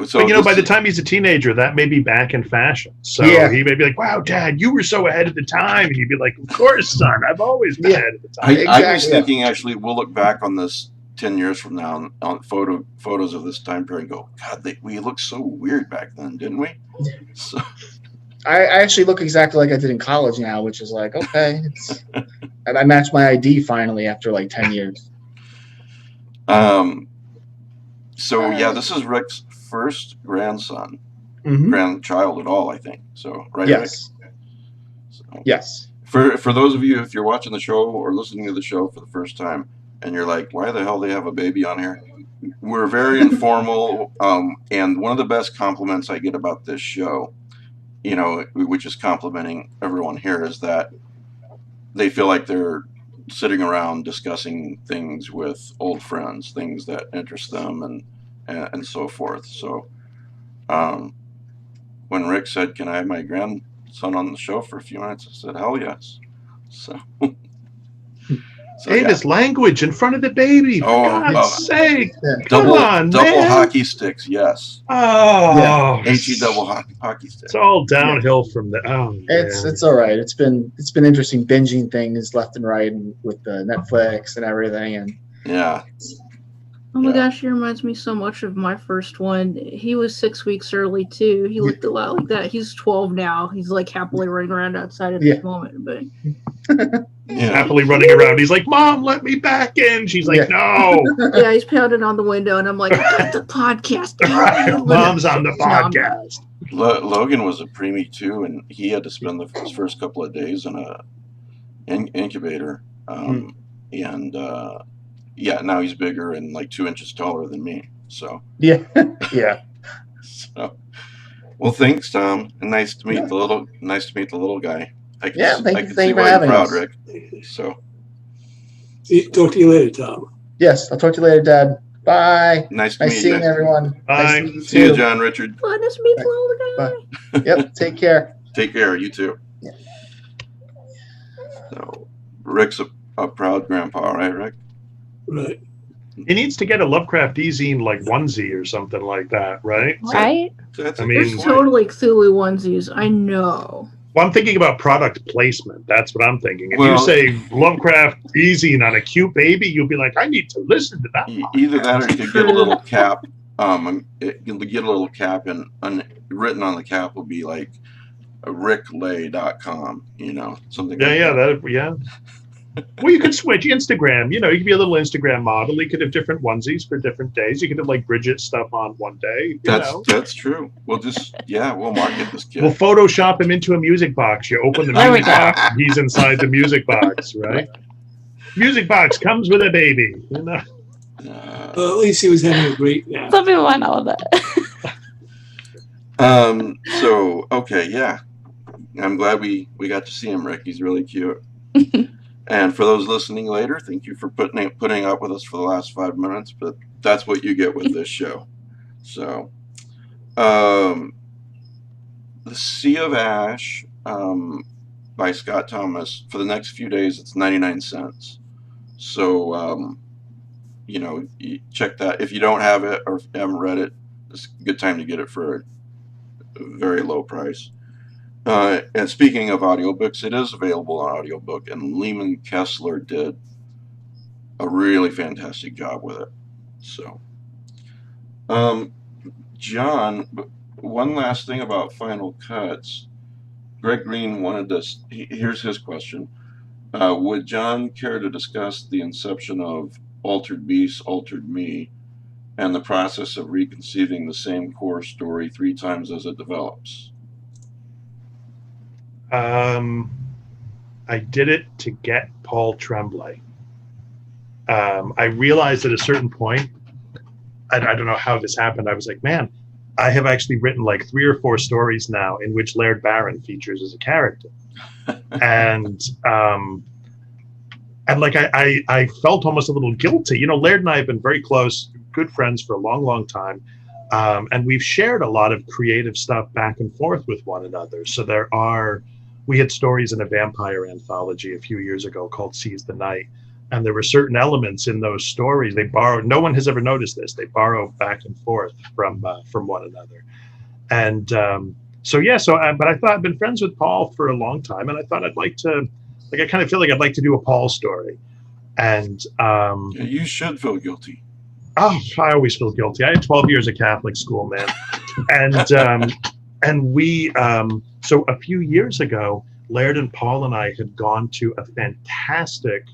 So but by the time he's a teenager, that may be back in fashion. So he may be like, "Wow, Dad, you were so ahead of the time," and you'd be like, "Of course, son, I've always been ahead of the time." I was thinking actually, we'll look back on this 10 years from now on photos of this time period and go, God, we looked so weird back then, didn't we? So. I actually look exactly like I did in college now, which is like, okay, and I matched my ID finally after like 10 years. So this is Rick's first grandson, Mm-hmm. grandchild at all, I think. So right. Yes. Rick? So, yes. For those of you, if you're watching the show or listening to the show for the first time, and you're like, why the hell do they have a baby on here? We're very informal, and one of the best compliments I get about this show, which is complimenting everyone here, is that they feel like they're sitting around discussing things with old friends, things that interest them, and so forth. So when Rick said, can I have my grandson on the show for a few minutes, I said, hell yes. So Davis, language in front of the baby. For God's sake. Double man. hockey sticks, yes. Oh. HE double hockey sticks. It's all downhill from there. Oh, it's all right. It's been interesting binging things left and right, and with the Netflix and everything, and yeah. Oh my gosh, he reminds me so much of my first one. He was 6 weeks early too. He looked a lot like that. He's 12 now. He's like happily running around outside at this moment, but happily running around. He's like, "Mom, let me back in." She's like, "No." Yeah, he's pounding on the window, and I'm like, "Get the podcast." Mom's on the podcast. Logan was a preemie too, and he had to spend his first couple of days in a incubator. And now he's bigger and like 2 inches taller than me. So Yeah. Yeah. So, well, thanks, Tom, and nice to meet the little guy. I can Thank you see for why having you're proud, us. Rick. So, Talk to you later, Tom. Yes, I'll talk to you later, Dad. Bye. nice to meet Nice seeing you. everyone. Bye. Nice to meet you See you, too. John Richard. Well, nice to meet the little guy. Yep. Take care. Take care. You too. Yeah. So, Rick's a proud grandpa, right, Rick? Right. He needs to get a Lovecraft eZine like onesie or something like that, right? Right? That's I a mean- good There's point. totally Cthulhu onesies. I know. Well, I'm thinking about product placement. That's what I'm thinking. If Well- you say Lovecraft eZine on a cute baby, you'll be like, I need to listen to that. Either that, or you could get a little cap. You get a little cap, and written on the cap will be like ricklay.com. Something. like Yeah. Well, you could switch Instagram. You could be a little Instagram model. You could have different onesies for different days. You could have like Bridget stuff on one day. That's true. We'll market this kid. We'll Photoshop him into a music box. You open the There we music box, he's inside the music box, right? Music box comes with a baby. Uh, Well, at least he was having a great nap. Some people want all of that. So okay, yeah. I'm glad we got to see him, Rick. He's really cute. And for those listening later, thank you for putting up with us for the last 5 minutes. But that's what you get with this show. So, The Sea of Ash by Scott Thomas. For the next few days, it's 99 cents. So, you check that. If you don't have it or haven't read it, it's a good time to get it for a very low price. And speaking of audiobooks, it is available on audiobook, and Lehman Kessler did a really fantastic job with it. So, John, one last thing about Final Cuts. Greg Green wanted this. Here's his question. Would John care to discuss the inception of Altered Beasts, Altered Me, and the process of reconceiving the same core story 3 times as it develops? I did it to get Paul Tremblay. I realized at a certain point, I don't know how this happened. I was like, man, I have actually written like 3 or 4 stories now in which Laird Barron features as a character. and like I felt almost a little guilty. Laird and I have been very close, good friends for a long, long time. And we've shared a lot of creative stuff back and forth with one another. So we had stories in a vampire anthology a few years ago called Seize the Night. And there were certain elements in those stories they borrowed. No one has ever noticed this. They borrow back and forth from one another. And but I thought I've been friends with Paul for a long time. And I thought I'd like to, I kind of feel like I'd like to do a Paul story. And you should feel guilty. Oh, I always feel guilty. I had 12 years of Catholic school, man. And we, so a few years ago, Laird and Paul and I had gone to a fantastic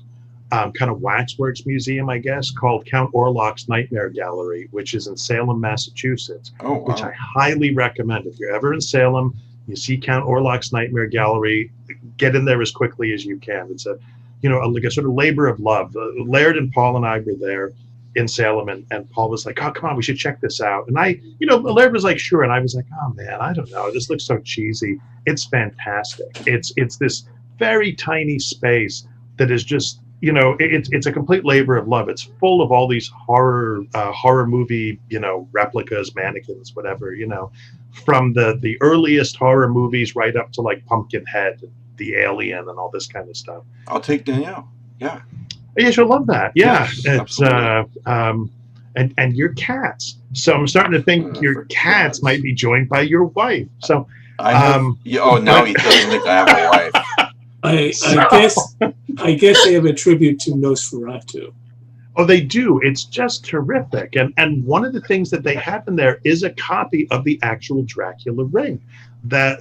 kind of waxworks museum, I guess, called Count Orlok's Nightmare Gallery, which is in Salem, Massachusetts, which I highly recommend. If you're ever in Salem, you see Count Orlok's Nightmare Gallery, get in there as quickly as you can. It's like a sort of labor of love. Laird and Paul and I were there in Salem, and Paul was like, oh, come on, we should check this out. And Laird was like, sure. And I was like, oh man, I don't know. This looks so cheesy. It's fantastic. It's this very tiny space that is just, it's a complete labor of love. It's full of all these horror movie, replicas, mannequins, whatever, from the earliest horror movies right up to like Pumpkinhead, the Alien, and all this kind of stuff. I'll take Danielle. Yeah. Yes, you'll love that. Yeah, yes, it's and your cats. So I'm starting to think your cats might be joined by your wife. So now he doesn't think I have a wife. I guess they have a tribute to Nosferatu. Oh, they do. It's just terrific. And one of the things that they have in there is a copy of the actual Dracula ring that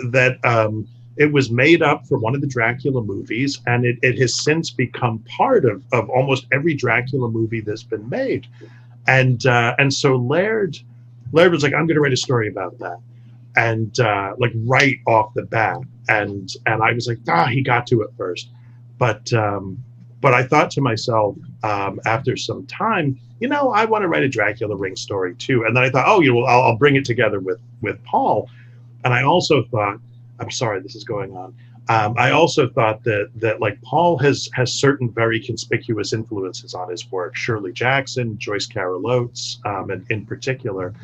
it was made up for one of the Dracula movies, and it has since become part of almost every Dracula movie that's been made. And so Laird was like, I'm going to write a story about that. and like right off the bat. And I was like, he got to it first. But I thought to myself, after some time, I want to write a Dracula Ring story too. And then I thought, I'll bring it together with Paul. And I also thought, I'm sorry, this is going on. I also thought that like Paul has certain very conspicuous influences on his work. Shirley Jackson, Joyce Carol Oates, and in particular.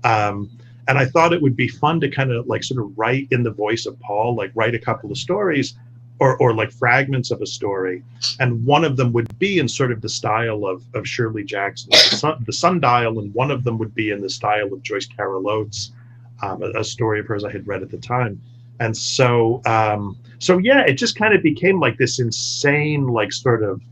And I thought it would be fun to kind of like sort of write in the voice of Paul, like write a couple of stories or like fragments of a story. And one of them would be in sort of the style of Shirley Jackson, the Sundial, and one of them would be in the style of Joyce Carol Oates, a story of hers I had read at the time. And so yeah, it just kind of became like this insane, like sort of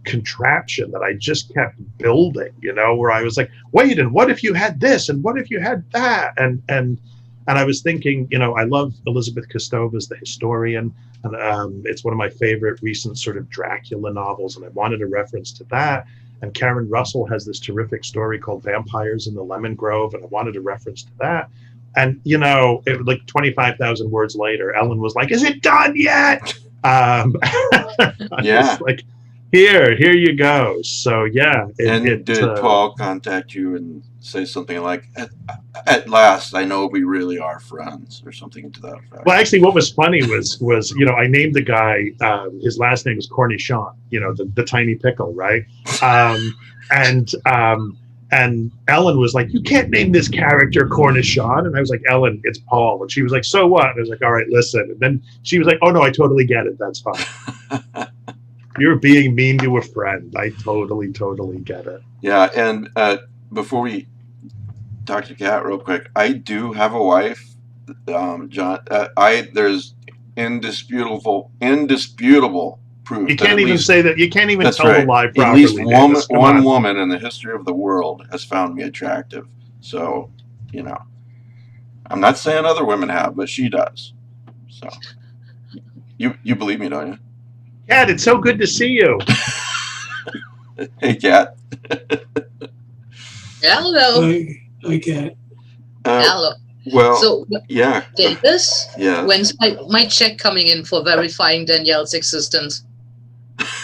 contraption that I just kept building, where I was like, wait, and what if you had this, and what if you had that, and I was thinking, I love Elizabeth Kostova's The Historian, and it's one of my favorite recent sort of Dracula novels, and I wanted a reference to that. And Karen Russell has this terrific story called Vampires in the Lemon Grove, and I wanted a reference to that. And it like 25,000 words later, Ellen was like, "Is it done yet?" I was like, Here you go. So yeah. Did Paul contact you and say something like, "At last, I know we really are friends," or something to that effect? Well, actually, what was funny was I named the guy. His last name was Cornichon. The tiny pickle, right? And Ellen was like, "You can't name this character Cornichon." And I was like, "Ellen, it's Paul." And she was like, "So what?" And I was like, "All right, listen." And then she was like, "Oh no, I totally get it. That's fine." You're being mean to a friend. I totally get it. Yeah, and before we talk to Kat real quick, I do have a wife, John. There's indisputable proof. You can't even say that. You can't even tell right. a lie properly. At least one woman in the history of the world has found me attractive. So, I'm not saying other women have, but she does. So, you believe me, don't you? Kat, it's so good to see you. Hey, Kat. Hello. Hi, Kat. Hello. Well, so, yeah. Davis, yeah. When's my check coming in for verifying Danielle's existence?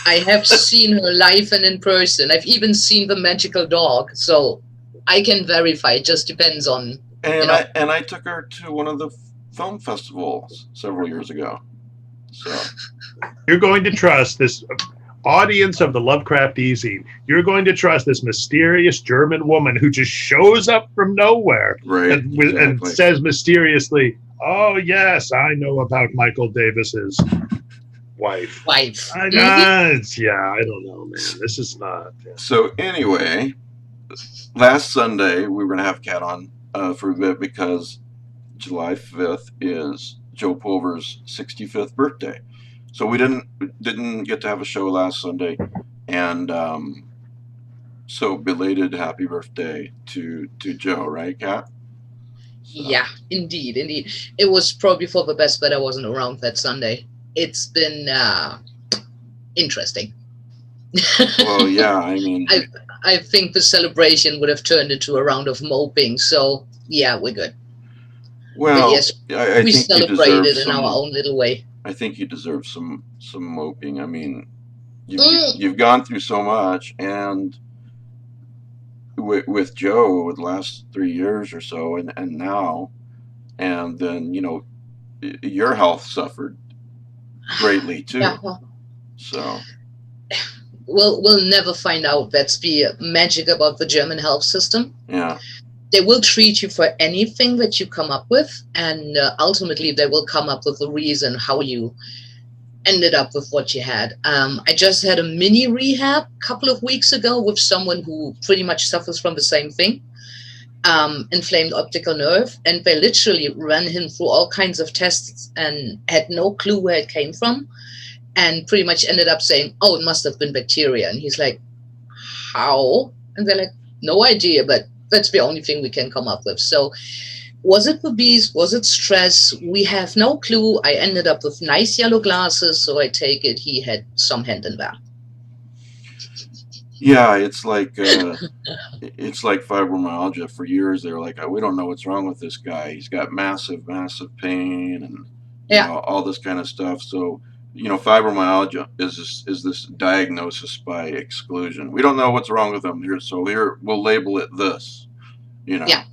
I have seen her live and in person. I've even seen the magical dog, so I can verify. It just depends on. And I took her to one of the film festivals several years ago. So you're going to trust this audience of the Lovecraft eZine. You're going to trust this mysterious German woman who just shows up from nowhere, right? And says mysteriously, "Oh yes, I know about Michael Davis's wife." I don't know, man. This is not. Yeah. So anyway, last Sunday we were gonna have Kat on for a bit because July 5th is Joe Pulver's 65th birthday. So we didn't get to have a show last Sunday, and so belated happy birthday to Joe, right, Kat? So. Yeah, indeed. It was probably for the best that I wasn't around that Sunday. It's been interesting. Well, yeah, I mean, I think the celebration would have turned into a round of moping. So yeah, we're good. Well, yes, we celebrated in our own little way. I think you deserve some moping. I mean, you've gone through so much, and with Joe, with the last 3 years or so, and now, and then your health suffered greatly too. Yeah, so. We'll never find out. That's the magic about the German health system. Yeah. They will treat you for anything that you come up with, and ultimately they will come up with a reason how you ended up with what you had. I just had a mini rehab a couple of weeks ago with someone who pretty much suffers from the same thing, inflamed optical nerve, and they literally ran him through all kinds of tests and had no clue where it came from, and pretty much ended up saying, "Oh, it must have been bacteria." And he's like, "How?" And they're like, "No idea, but that's the only thing we can come up with." So was it the bees? Was it stress? We have no clue. I ended up with nice yellow glasses, so I take it he had some hand in that. Yeah, it's like fibromyalgia. For years, they're like, we don't know what's wrong with this guy. He's got massive pain and all this kind of stuff. So, fibromyalgia is this diagnosis by exclusion. We don't know what's wrong with him here, so here we'll label it this. Yeah,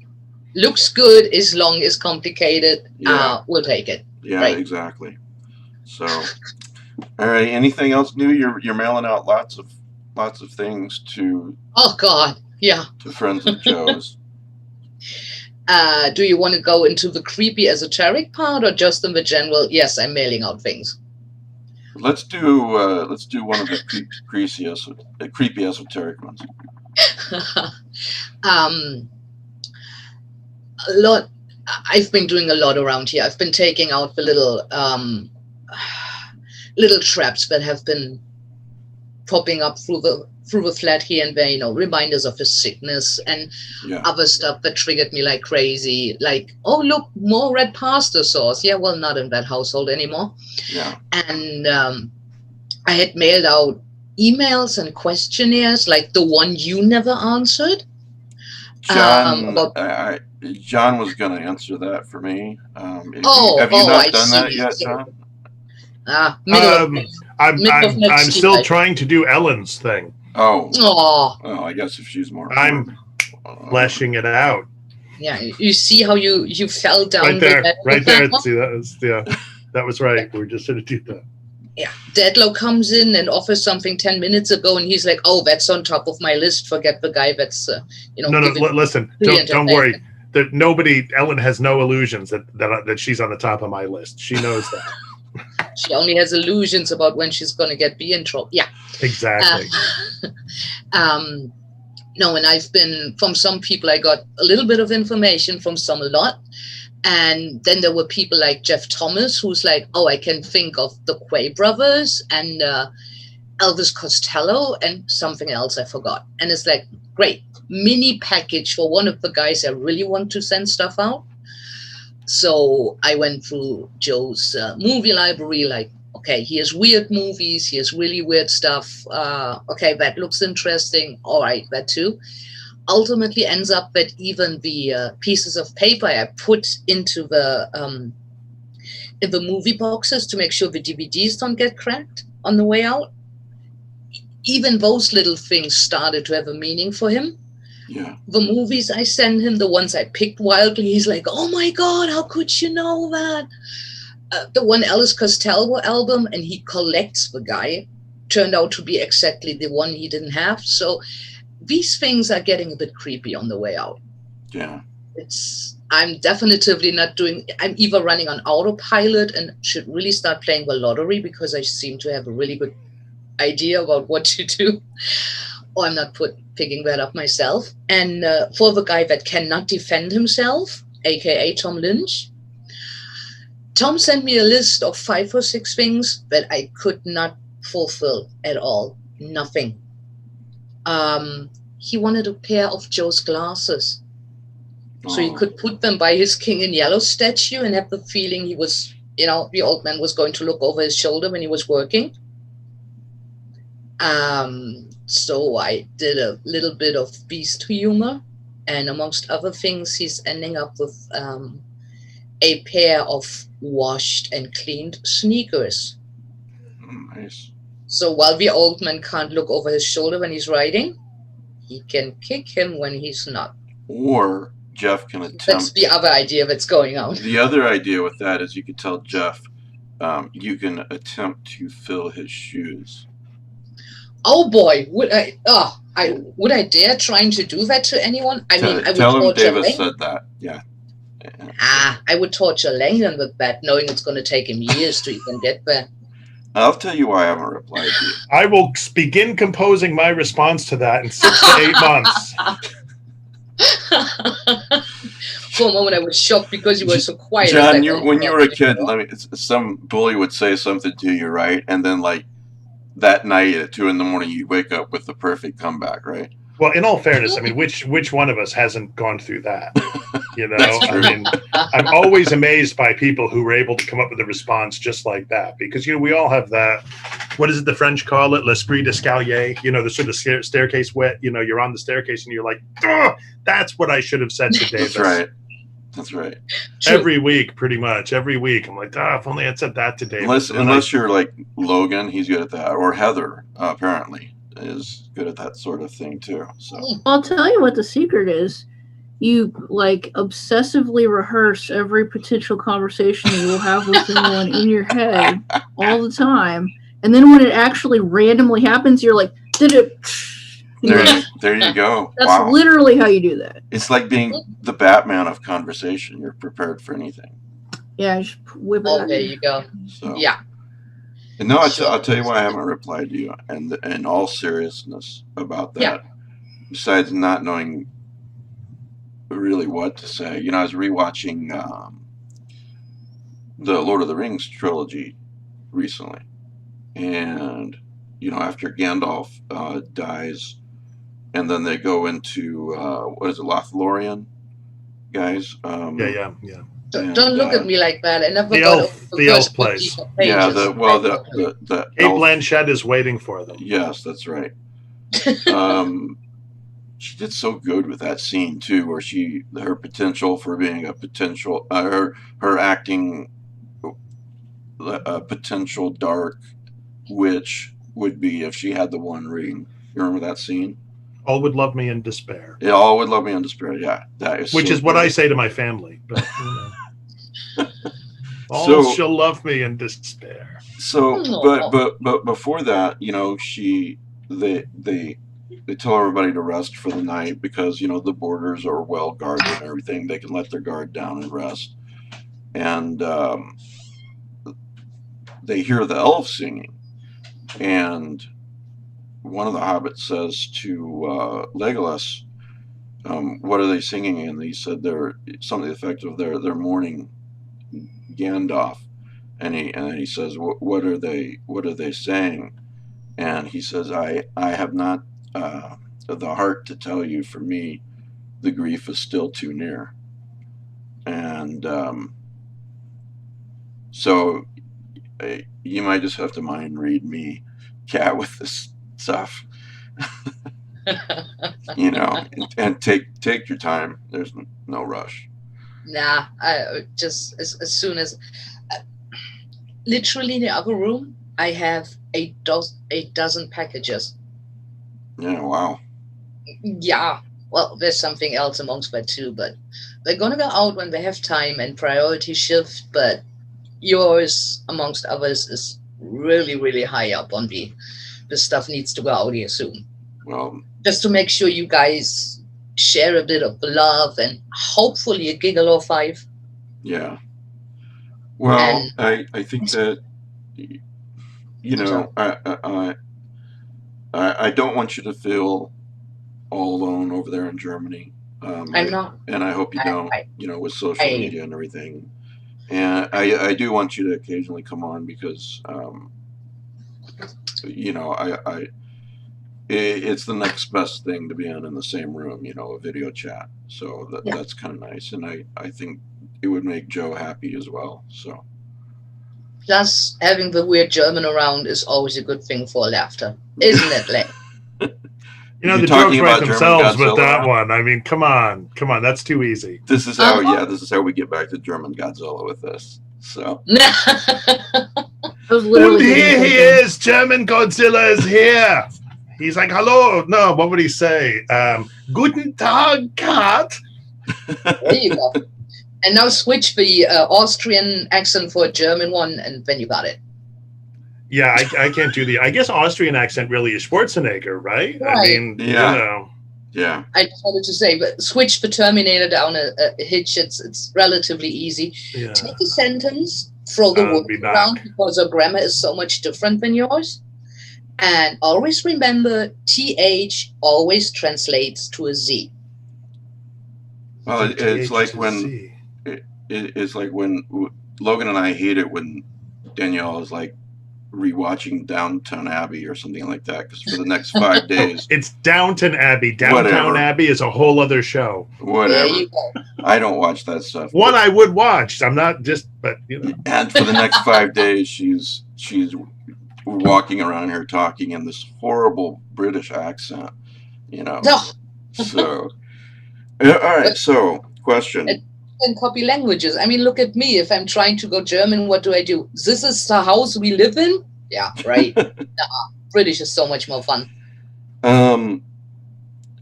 looks good as long as complicated. Yeah. We'll take it. Yeah, right. Exactly. So, all right. Anything else new? You're mailing out lots of things to. Oh God, yeah. To friends of Joe's. Do you want to go into the creepy esoteric part, or just in the general? Yes, I'm mailing out things. Let's do one of the creepy esoteric ones. A lot. I've been doing a lot around here. I've been taking out the little traps that have been popping up through the flat here and there, reminders of his sickness and other stuff that triggered me like crazy. Like, oh, look, more red pasta sauce. Yeah, well, not in that household anymore. Yeah. And I had mailed out emails and questionnaires, like the one you never answered. John, John was going to answer that for me. Have you not done that yet, John? I'm still trying to do Ellen's thing. Oh, I guess if she's more. I'm fleshing it out. Yeah, you see how you fell down right there. See, that was right. We were just going to do that. Yeah, Datlow comes in and offers something 10 minutes ago, and he's like, "Oh, that's on top of my list. Forget the guy that's No, listen. Don't worry. That Ellen has no illusions that she's on the top of my list. She knows that. She only has illusions about when she's going to get the intro. Yeah, exactly. No, and I've been from some people. I got a little bit of information from some a lot. And then there were people like Jeff Thomas, who's like, oh, I can think of the Quay brothers and Elvis Costello and something else I forgot. And it's like, great, mini package for one of the guys I really want to send stuff out. So I went through Joe's movie library, like, okay, here's weird movies, here's really weird stuff. Okay, that looks interesting. All right, that too. Ultimately ends up that even the pieces of paper I put into the in the movie boxes to make sure the DVDs don't get cracked on the way out, even those little things started to have a meaning for him. Yeah. The movies I send him, the ones I picked wildly, he's like, oh my God, how could you know that? The one Elvis Costello album, and he collects the guy, turned out to be exactly the one he didn't have. So these things are getting a bit creepy on the way out. Yeah. I'm definitively not doing, I'm either running on autopilot and should really start playing the lottery because I seem to have a really good idea about what to do, or I'm not picking that up myself. And for the guy that cannot defend himself, aka Tom Lynch, Tom sent me a list of 5 or 6 things that I could not fulfill at all. Nothing. He wanted a pair of Joe's glasses. So he could put them by his King in Yellow statue and have the feeling he was, the old man was going to look over his shoulder when he was working. So I did a little bit of beast humor, and amongst other things, he's ending up with a pair of washed and cleaned sneakers. Nice. So while the old man can't look over his shoulder when he's riding, he can kick him when he's not. Or Jeff can attempt. That's the other idea that's going on. The other idea with that is you could tell Jeff, you can attempt to fill his shoes. Oh boy, would I dare trying to do that to anyone? I would tell him torture Davis said that. Yeah. I would torture Langdon with that, knowing it's going to take him years to even get there. I'll tell you why I haven't replied to you. I will begin composing my response to that in 6 to 8 months. For a moment, I was shocked because you were so quiet. John, when you were a kid, some bully would say something to you, right? And then, that night at 2 a.m, you wake up with the perfect comeback, right? Well, in all fairness, which one of us hasn't gone through that? I'm always amazed by people who were able to come up with a response just like that, because we all have that what is it the French call it? L'esprit d'escalier. You know, the sort of staircase wit. You know, you're on the staircase and you're like, oh, that's what I should have said to Davis. That's right. Every week, pretty much. Every week. I'm like, if only I'd said that to Davis. Unless you're like Logan, he's good at that. Or Heather, apparently, is good at that sort of thing, too. So I'll tell you what the secret is. You like obsessively rehearse every potential conversation you will have with someone in your head all the time, and then when it actually randomly happens, you're like, "Did it?" There you go. That's literally how you do that. It's like being the Batman of conversation. You're prepared for anything. Yeah, just whip it out. There you go. So, yeah. And no, I'll tell you why I haven't replied to you, and in all seriousness about that. Yeah. Besides not knowing really what to say, you know, I was rewatching the Lord of the Rings trilogy recently, and you know, after Gandalf dies, and then they go into what is it, Lothlorien, guys? Yeah. Don't look at me like that. I never the got elf, over the first elf place. Yeah, the Kate elf. Blanchett is waiting for them. Yes, that's right. She did so good with that scene too, where her potential for being a potential, her acting a potential dark witch would be if she had the One Ring. You remember that scene? All would love me in despair. Yeah, all would love me in despair. Yeah, that is. Which so is what good. I say to my family. But, you know. All shall love me in despair. So, but before that, you know, they tell everybody to rest for the night because, you know, the borders are well guarded and everything. They can let their guard down and rest. And they hear the elves singing. And one of the hobbits says to Legolas, what are they singing? And he said they're something to the effect of they're mourning Gandalf. And he says, what are they saying? And he says, I have not the heart to tell you. For me, the grief is still too near. And so you might just have to mind read me, Cat, with this stuff. You know, and take your time. There's no rush. Nah, I just as soon as literally in the other room, I have a dozen packages. Yeah, wow. Yeah, well, there's something else amongst that too, but they're gonna go out when they have time and priority shift. But yours, amongst others, is really, really high up on the stuff needs to go out here soon. Well, just to make sure you guys share a bit of love and hopefully a giggle or 5. Yeah. Well, I think that, you know, I don't want you to feel all alone over there in Germany. I'm not. And I hope you don't, you know, with social media and everything. And I do want you to occasionally come on because, you know, it's the next best thing to be in the same room, you know, a video chat. So that's kind of nice. And I think it would make Joe happy as well. So. Plus, having the weird German around is always a good thing for laughter, isn't it, Len? You know, the jokes write themselves with that one. I mean, come on. That's too easy. This is how, this is how we get back to German Godzilla with this. So. And here he is. German Godzilla is here. He's like, hello. No, what would he say? Guten Tag, Kat. There you go. And now switch the Austrian accent for a German one, and then you got it. Yeah, I can't do I guess Austrian accent really is Schwarzenegger, right? I mean, you know. Yeah. I just wanted to say, but switch the Terminator down a hitch. It's relatively easy. Yeah. Take a sentence, throw the word around because our grammar is so much different than yours. And always remember, TH always translates to a Z. Well, it's like when it's like when Logan and I hate it when Danielle is like rewatching Downton Abbey or something like that, because for the next 5 days it's Downton Abbey. Downtown Abbey is a whole other show. Whatever. I don't watch that stuff. One I would watch. I'm not just, but you know. And for the next 5 days, she's walking around here talking in this horrible British accent, you know. No. So, all right. So, question. And copy languages. I mean, look at me. If I'm trying to go German, what do I do? This is the house we live in? Yeah, right. British is so much more fun. All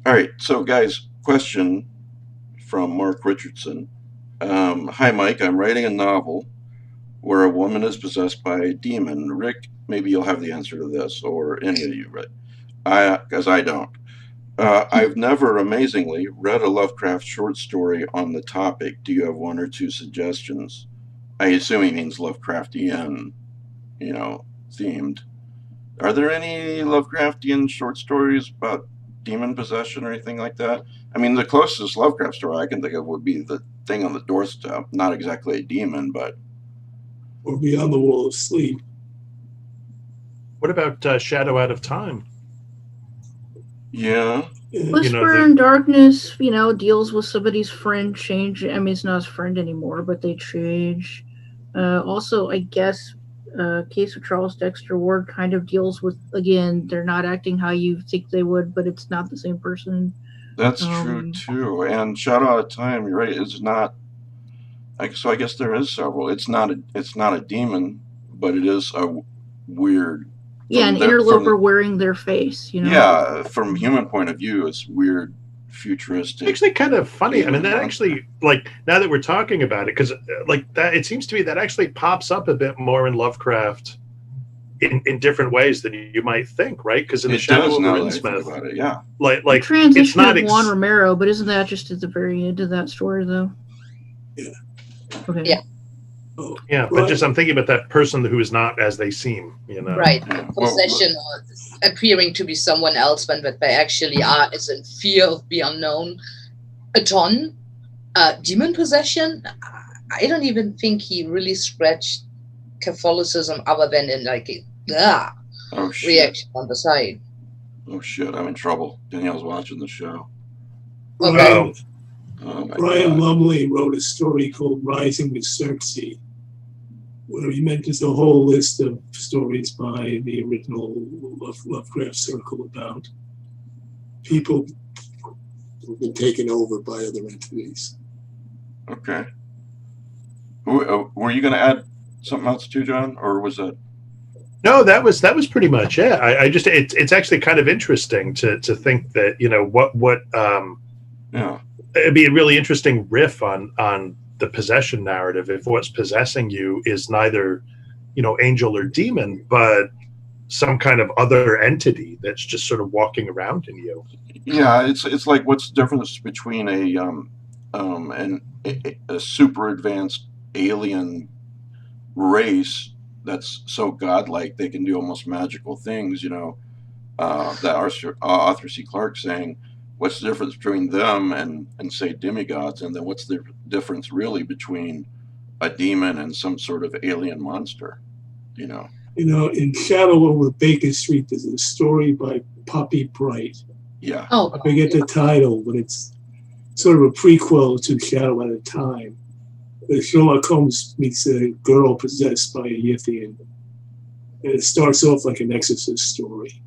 right. So, guys, question from Mark Richardson. Hi, Mike. I'm writing a novel where a woman is possessed by a demon. Rick, maybe you'll have the answer to this, or any of you, right? Because I don't. I've never, amazingly, read a Lovecraft short story on the topic. Do you have one or two suggestions? I assume he means Lovecraftian, you know, themed. Are there any Lovecraftian short stories about demon possession or anything like that? I mean, the closest Lovecraft story I can think of would be the thing on the doorstep. Not exactly a demon, but... Or Beyond the Wall of Sleep. What about Shadow Out of Time? Yeah. Whisper in Darkness, you know, deals with somebody's friend change. I mean, it's not his friend anymore, but they change. Also, I guess, Case of Charles Dexter Ward kind of deals with, again, they're not acting how you think they would, but it's not the same person. That's true, too. And Shadow Out of Time, you're right, it's not... So I guess there is several. It's not a demon, but it is a weird... Yeah, an interloper wearing their face, you know? Yeah, from human point of view, it's weird, futuristic. Actually kind of funny. I mean, that actually, like, now that we're talking about it, because, like, that, it seems to me that actually pops up a bit more in Lovecraft in different ways than you might think, right? Because in The Shadow of Rinsmith, yeah. Like transition it's not of Juan Romero, but isn't that just at the very end of that story, though? Yeah. Okay. Yeah. Yeah, but just I'm thinking about that person who is not as they seem, you know. Right. Possession or appearing to be someone else when what they actually are is in fear of the unknown. A ton. Demon possession, I don't even think he really scratched Catholicism other than in like a reaction on the side. Oh shit, I'm in trouble. Danielle's watching the show. Okay. Brian Lumley wrote a story called Rising with Circe, where he mentions a whole list of stories by the original Lovecraft circle about people who've been taken over by other entities. Okay. Were you going to add something else too, John, or was that? No, that was pretty much it. I just it's actually kind of interesting to think that, you know, what yeah. It'd be a really interesting riff on the possession narrative if what's possessing you is neither, you know, angel or demon, but some kind of other entity that's just sort of walking around in you. Yeah, it's like what's the difference between a super advanced alien race that's so godlike they can do almost magical things, you know, that Arthur C. Clarke saying, what's the difference between them and say demigods, and then what's the difference really between a demon and some sort of alien monster, you know? You know, in Shadow over Baker Street, there's a story by Poppy Bright. Yeah. Oh, I forget the title, but it's sort of a prequel to Shadow at a Time. Sherlock Holmes meets a girl possessed by a Yithian. And it starts off like an Exorcist story.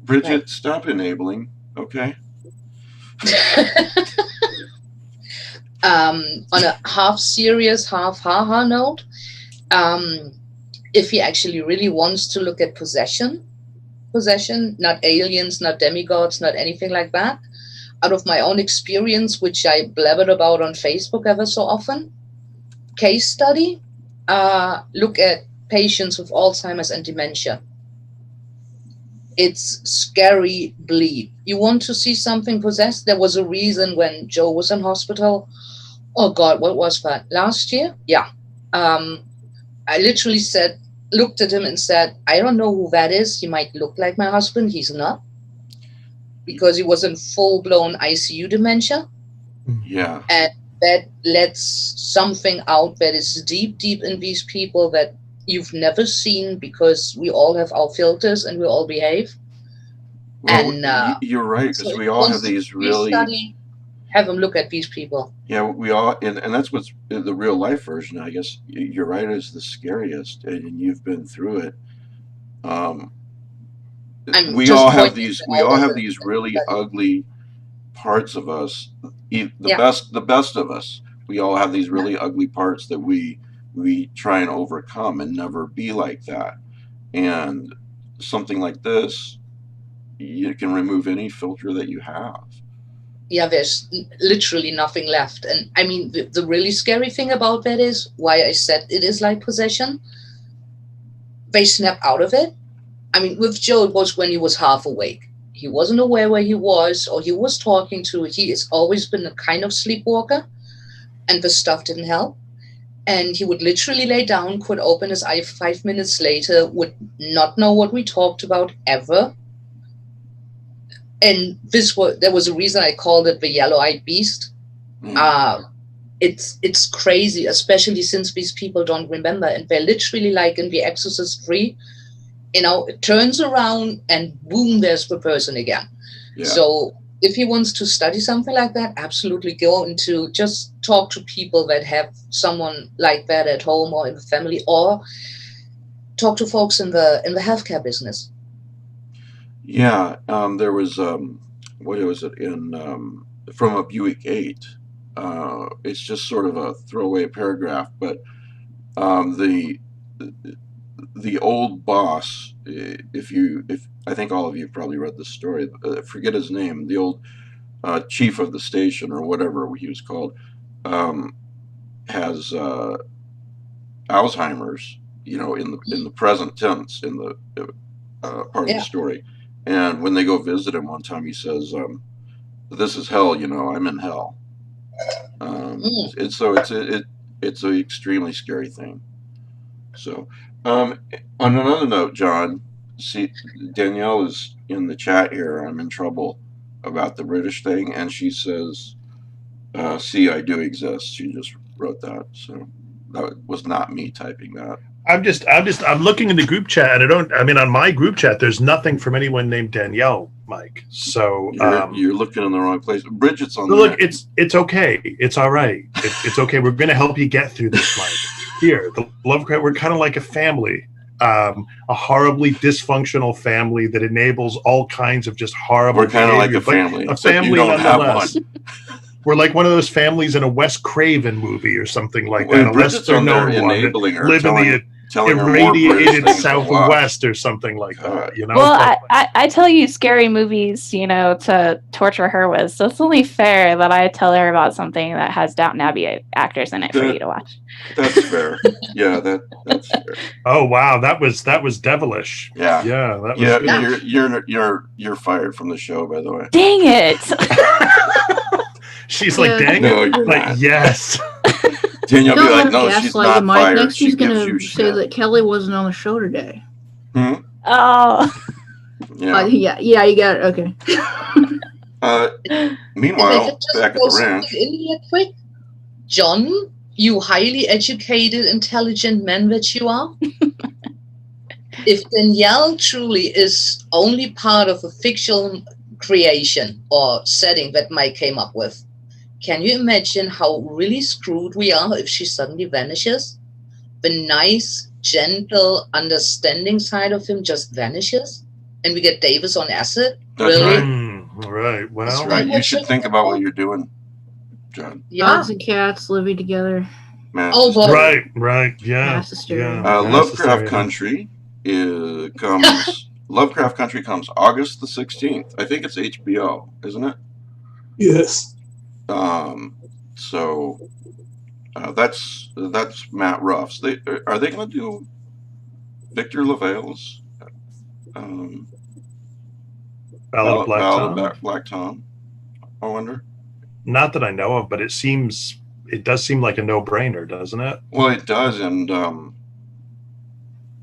Bridget, stop enabling, okay? On a half serious, half ha-ha note, if he actually really wants to look at possession, not aliens, not demigods, not anything like that, out of my own experience, which I blabbered about on Facebook ever so often, case study, look at patients with Alzheimer's and dementia. It's scary bleed. You want to see something possessed? There was a reason when Joe was in hospital. Oh God, what was that? Last year? Yeah. I literally looked at him and said, I don't know who that is. He might look like my husband. He's not. Because he was in full-blown ICU dementia. Yeah. And that lets something out that is deep, deep in these people that you've never seen, because we all have our filters and we all behave. Well, and you're right, because we all have these really have them look at these people. Yeah, we all, and that's what's the real life version. I guess you're right, is the scariest, and you've been through it. We all have these really ugly parts of us. The best of us. We all have these really ugly parts that we try and overcome and never be like that. And something like this, you can remove any filter that you have. Yeah, there's literally nothing left. And I mean, the really scary thing about that is why I said it is like possession. They snap out of it. I mean, with Joe, it was when he was half awake. He wasn't aware where he was or he was talking to. He has always been a kind of sleepwalker, and the stuff didn't help. And he would literally lay down, could open his eye 5 minutes later, would not know what we talked about ever. And there was a reason I called it the yellow-eyed beast. It's crazy, especially since these people don't remember, and they're literally like in The Exorcist 3. It turns around and boom, there's the person again. Yeah. So if he wants to study something like that, absolutely go into just talk to people that have someone like that at home or in the family, or talk to folks in the healthcare business. Yeah, there was what was it in from a Buick 8. It's just sort of a throwaway paragraph, but the old boss, if I think all of you probably read the story, forget his name, the old chief of the station or whatever he was called, has Alzheimer's, in the present tense, in the part of the story. And when they go visit him one time, he says, "This is hell, I'm in hell." It's an extremely scary thing. So, on another note, John, see, Danielle is in the chat here. I'm in trouble about the British thing, and she says, "See, I do exist." She just wrote that, so that was not me typing that. I'm looking in the group chat, and on my group chat, there's nothing from anyone named Danielle, Mike. So you're looking in the wrong place. Bridget's on. Look, it's okay. It's all right. It's okay. We're going to help you get through this, Mike. Here, the Lovecraft. We're kind of like a family, a horribly dysfunctional family that enables all kinds of just horrible. We're kind of like a family. A family nonetheless. We're like one of those families in a Wes Craven movie or something like that. A lesser known one that live in the irradiated Southwest or something like that. Well, I tell you scary movies, to torture her with. So it's only fair that I tell her about something that has Downton Abbey actors in it for you to watch. That's fair. Yeah, that's fair. Oh wow, that was devilish. Yeah, that was good. You're fired from the show, by the way. Dang it. She's like, dang no, it. You're like, not. Yes. Danielle will be like, no, she's not fired. Next she she's going gives you to say shit. that Kelly wasn't on the show today. Oh. Yeah. Yeah, you got it. Okay. Meanwhile, back at the ranch. In here quick, John, you highly educated, intelligent man that you are. If Danielle truly is only part of a fictional creation or setting that Mike came up with, can you imagine how really screwed we are if she suddenly vanishes? The nice, gentle, understanding side of him just vanishes, and we get Davis on acid? That's really? Right. Well, that's right. You should think about what you're doing, John. Dogs and cats living together. Right. Yeah. Lovecraft Country comes. Lovecraft Country comes August the 16th. I think it's HBO, isn't it? Yes. So that's Matt Ruff's. Are they going to do Victor LaValle's Ballad of Black Tom? I wonder. Not that I know of, but it does seem like a no-brainer, doesn't it? Well, it does, and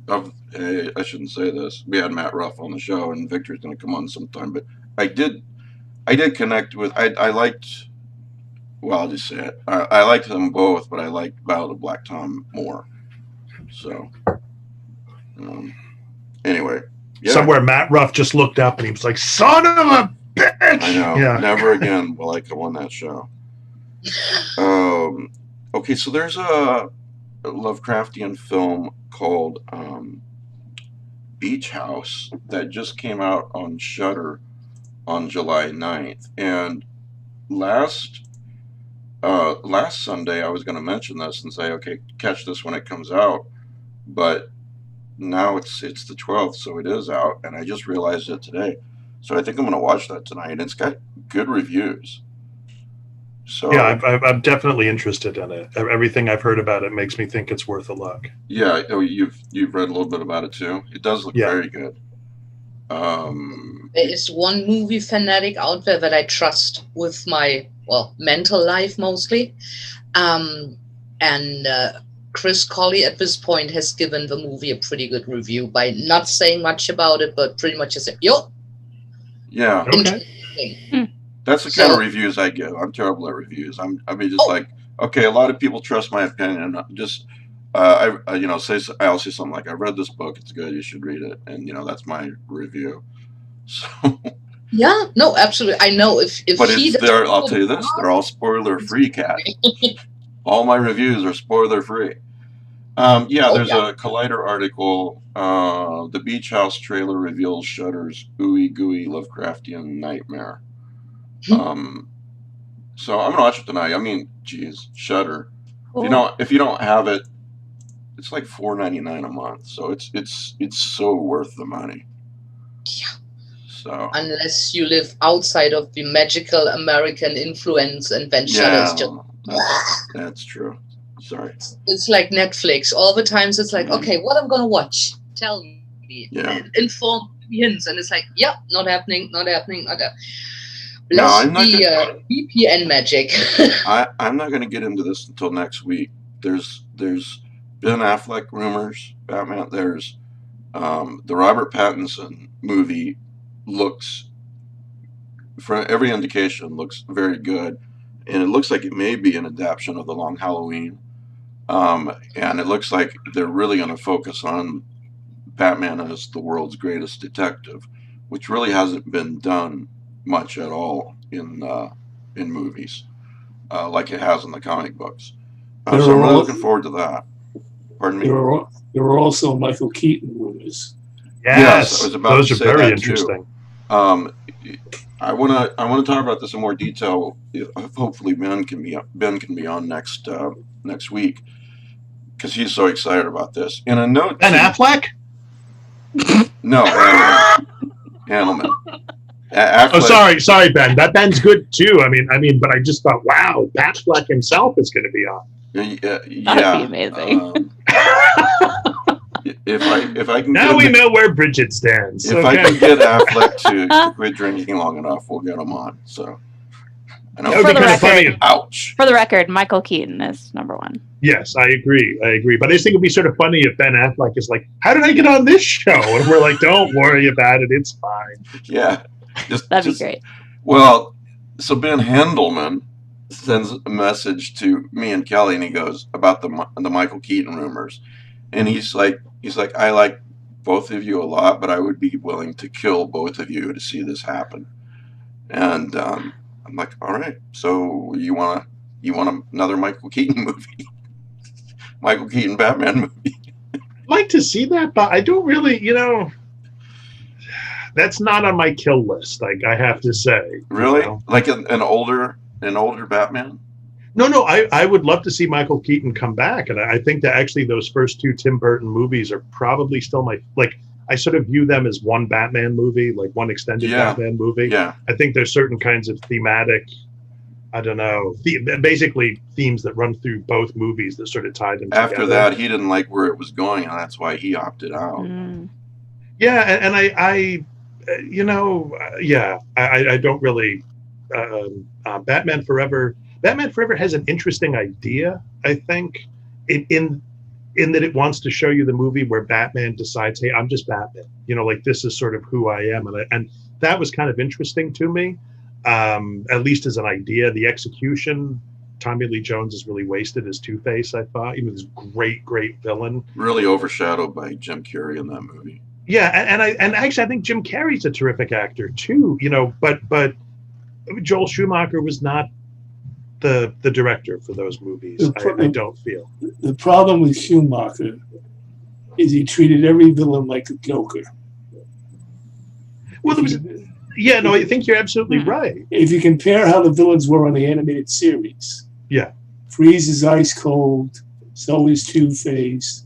I shouldn't say this. We had Matt Ruff on the show, and Victor's going to come on sometime. But I did connect with. I liked. Well, I'll just say it. I liked them both, but I liked Ballad of Black Tom more. So, anyway. Yeah. Somewhere Matt Ruff just looked up and he was like, "Son of a bitch!" I know. Yeah. Never again will I come on that show. Okay, so there's a Lovecraftian film called Beach House that just came out on Shudder on July 9th. And last Sunday I was going to mention this and say, okay, catch this when it comes out. But now it's the 12th, so it is out, and I just realized it today. So I think I'm going to watch that tonight. And it's got good reviews. So Yeah, I'm definitely interested in it. Everything I've heard about it makes me think it's worth a look. yeah, oh, you've read a little bit about it too. It does look very good. There is one movie fanatic out there that I trust with my mental life mostly, and Chris Colley at this point has given the movie a pretty good review by not saying much about it, but pretty much just saying, "Yo, yeah, interesting." That's the kind of reviews I give. I'm terrible at reviews. Like, okay, a lot of people trust my opinion. Just, I'll say something like, I read this book. It's good. You should read it. And, that's my review. So. Yeah, no, absolutely. I know if I'll tell you this, they're all spoiler free, Kat. All my reviews are spoiler free. There's a Collider article. The Beach House trailer reveals Shudder's ooey gooey Lovecraftian nightmare. So I'm gonna watch it tonight. I mean, geez, Shudder. Cool. If you don't have it, it's like $4.99 a month. So it's so worth the money. Yeah. So unless you live outside of the magical American influence, and then Shudder's just that's true. Sorry. It's like Netflix. All the times it's like, okay, what I'm gonna watch? Tell me. Yeah. Inform hints, and it's like, not happening. No, I'm not VPN magic. I'm not going to get into this until next week. There's Ben Affleck rumors, Batman. There's the Robert Pattinson movie looks, for every indication, looks very good, and it looks like it may be an adaptation of The Long Halloween. And it looks like they're really going to focus on Batman as the world's greatest detective, which really hasn't been done much at all in movies, like it has in the comic books. So I'm really looking forward to that. Pardon me? There were also Michael Keaton rumors. Yes, I was about those to are say very that interesting. Too. I want to talk about this in more detail. Hopefully, Ben can be on next week, because he's so excited about this. In a note, Ben Affleck? No, Handelman. Sorry, Ben. That Ben's good too. I mean, but I just thought, wow, Affleck himself is going to be on. That'd be amazing. If I can. Now we know where Bridget stands. If I can get Affleck to quit drinking long enough, we'll get him on. So. That would be kind of funny. Ouch. For the record, Michael Keaton is number one. Yes, I agree. But I just think it'd be sort of funny if Ben Affleck is like, "How did I get on this show?" And we're like, "Don't worry about it. It's fine." Yeah. That'd be great. Well, so Ben Handelman sends a message to me and Kelly, and he goes about the Michael Keaton rumors, and he's like, I like both of you a lot, but I would be willing to kill both of you to see this happen. And I'm like, all right, so you want another Michael Keaton movie, Michael Keaton Batman movie? I'd like to see that, but I don't really, that's not on my kill list. Like, I have to say, really, like an older Batman. No, I would love to see Michael Keaton come back, and I think that actually those first two Tim Burton movies are probably still I sort of view them as one Batman movie, like one extended Batman movie. Yeah, I think there's certain kinds of thematic, I don't know, basically themes that run through both movies that sort of tie them together. After that, he didn't like where it was going, and that's why he opted out. Mm. Yeah, and I don't really. Batman Forever has an interesting idea, I think, in that it wants to show you the movie where Batman decides, hey, I'm just Batman. This is sort of who I am, and that was kind of interesting to me, at least as an idea. The execution, Tommy Lee Jones is really wasted as Two-Face, I thought. This great villain, really overshadowed by Jim Carrey in that movie. Yeah, and actually I think Jim Carrey's a terrific actor too. But Joel Schumacher was not the director for those movies. I don't feel. The problem with Schumacher is he treated every villain like a joker. Well, I think you're absolutely right. If you compare how the villains were on the animated series, Freeze is ice cold, so is Two-Face,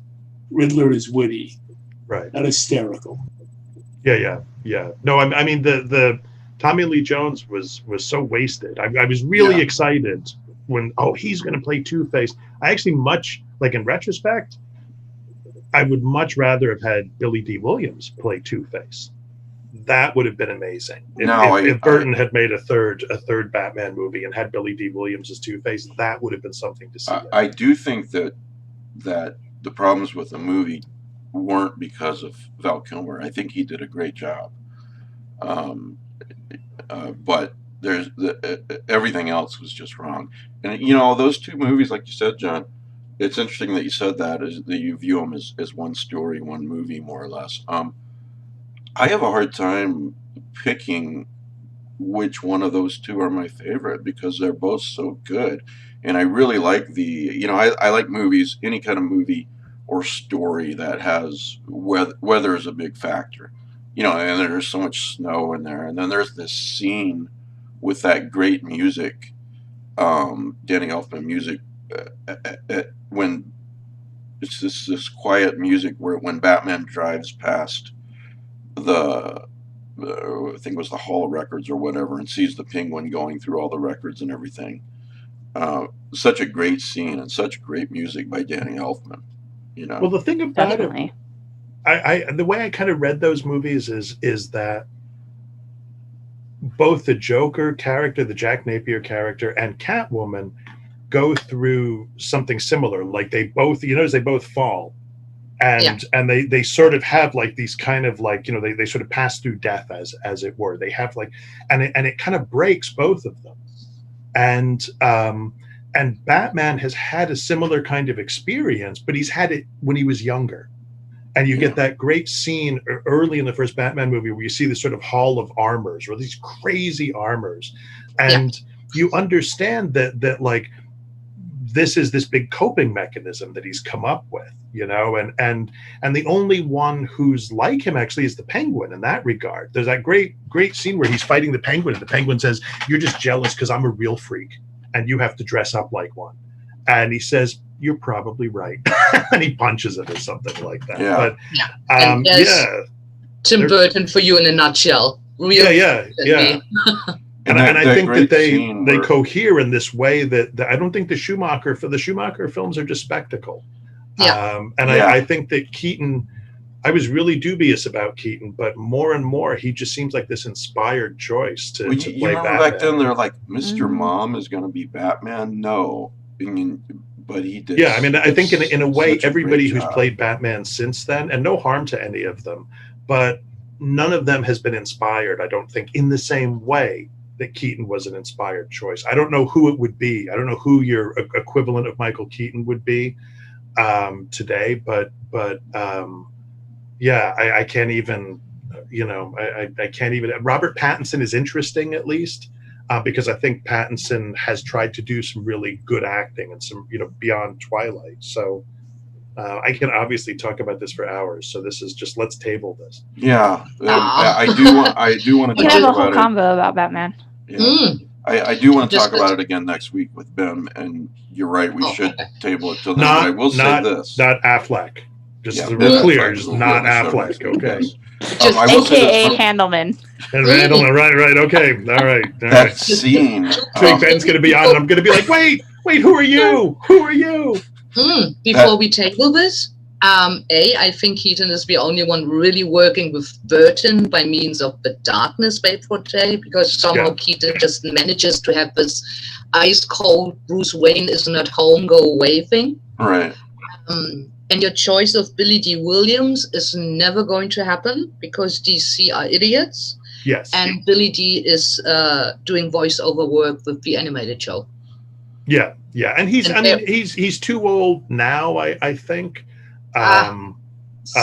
Riddler is witty, right? Not hysterical. Yeah. No, I mean the Tommy Lee Jones was so wasted. I was really excited when he's going to play Two-Face. I actually in retrospect, I would much rather have had Billy D. Williams play Two-Face. That would have been amazing. If Burton had made a third Batman movie and had Billy D. Williams as Two-Face, that would have been something to see. I do think that the problems with the movie weren't because of Val Kilmer. I think he did a great job. But there's everything else was just wrong. And those two movies, like you said, John, it's interesting that you said that you view them as one story, one movie, more or less. I have a hard time picking which one of those two are my favorite because they're both so good. And I really like I like movies, any kind of movie or story that has weather is a big factor. And there's so much snow in there. And then there's this scene with that great music, Danny Elfman music, when it's this quiet music where when Batman drives past I think it was the Hall of Records or whatever, and sees the Penguin going through all the records and everything. Such a great scene and such great music by Danny Elfman. Well, the thing about it, the way I kind of read those movies is that both the Joker character, the Jack Napier character, and Catwoman go through something similar. Like they both fall. And they sort of have like these kind of like, they sort of pass through death as it were. They have like, and it kind of breaks both of them. And Batman has had a similar kind of experience, but he's had it when he was younger. And you get that great scene early in the first Batman movie where you see this sort of hall of armors or these crazy armors. And you understand that like, this is this big coping mechanism that he's come up with, and the only one who's like him actually is the Penguin in that regard. There's that great scene where he's fighting the Penguin, and the Penguin says, "You're just jealous because I'm a real freak and you have to dress up like one." And he says, "You're probably right." And he punches him or something like that. Yeah. But Tim Burton for you in a nutshell. Yeah. And I think that they cohere in this way that I don't think the Schumacher films are just spectacle. I think that Keaton, I was really dubious about Keaton, but more and more he just seems like this inspired choice to play remember Batman. Back then they're like, Mr. Mom is going to be Batman? No. But he did. Yeah, I mean, I think in a way everybody who's played Batman since then, and no harm to any of them, but none of them has been inspired, I don't think, in the same way that Keaton was an inspired choice. I don't know who it would be. I don't know who your equivalent of Michael Keaton would be today, but I can't even, I can't even. Robert Pattinson is interesting at least because I think Pattinson has tried to do some really good acting and some, beyond Twilight. So I can obviously talk about this for hours. So this is just, let's table this. Yeah, I do want to. We can have a whole combo about Batman. Yeah. I do want to talk about it again next week with Ben, and you're right. We should table it till then. But I will say this: not Affleck. Just to be clear, just not Affleck. Okay. Just AKA Handelman. Handelman, right. Okay, all right. That scene. Ben's going to be on, and I'm going to be like, wait, who are you? Who are you? Before we table this, I think Keaton is the only one really working with Burton by means of the darkness they portray, because somehow Keaton just manages to have this ice-cold Bruce Wayne is not home, go away thing. Right. And your choice of Billy D. Williams is never going to happen because DC are idiots. Yes. And Billy D. is doing voiceover work with the animated show. Yeah. And he's too old now, I think.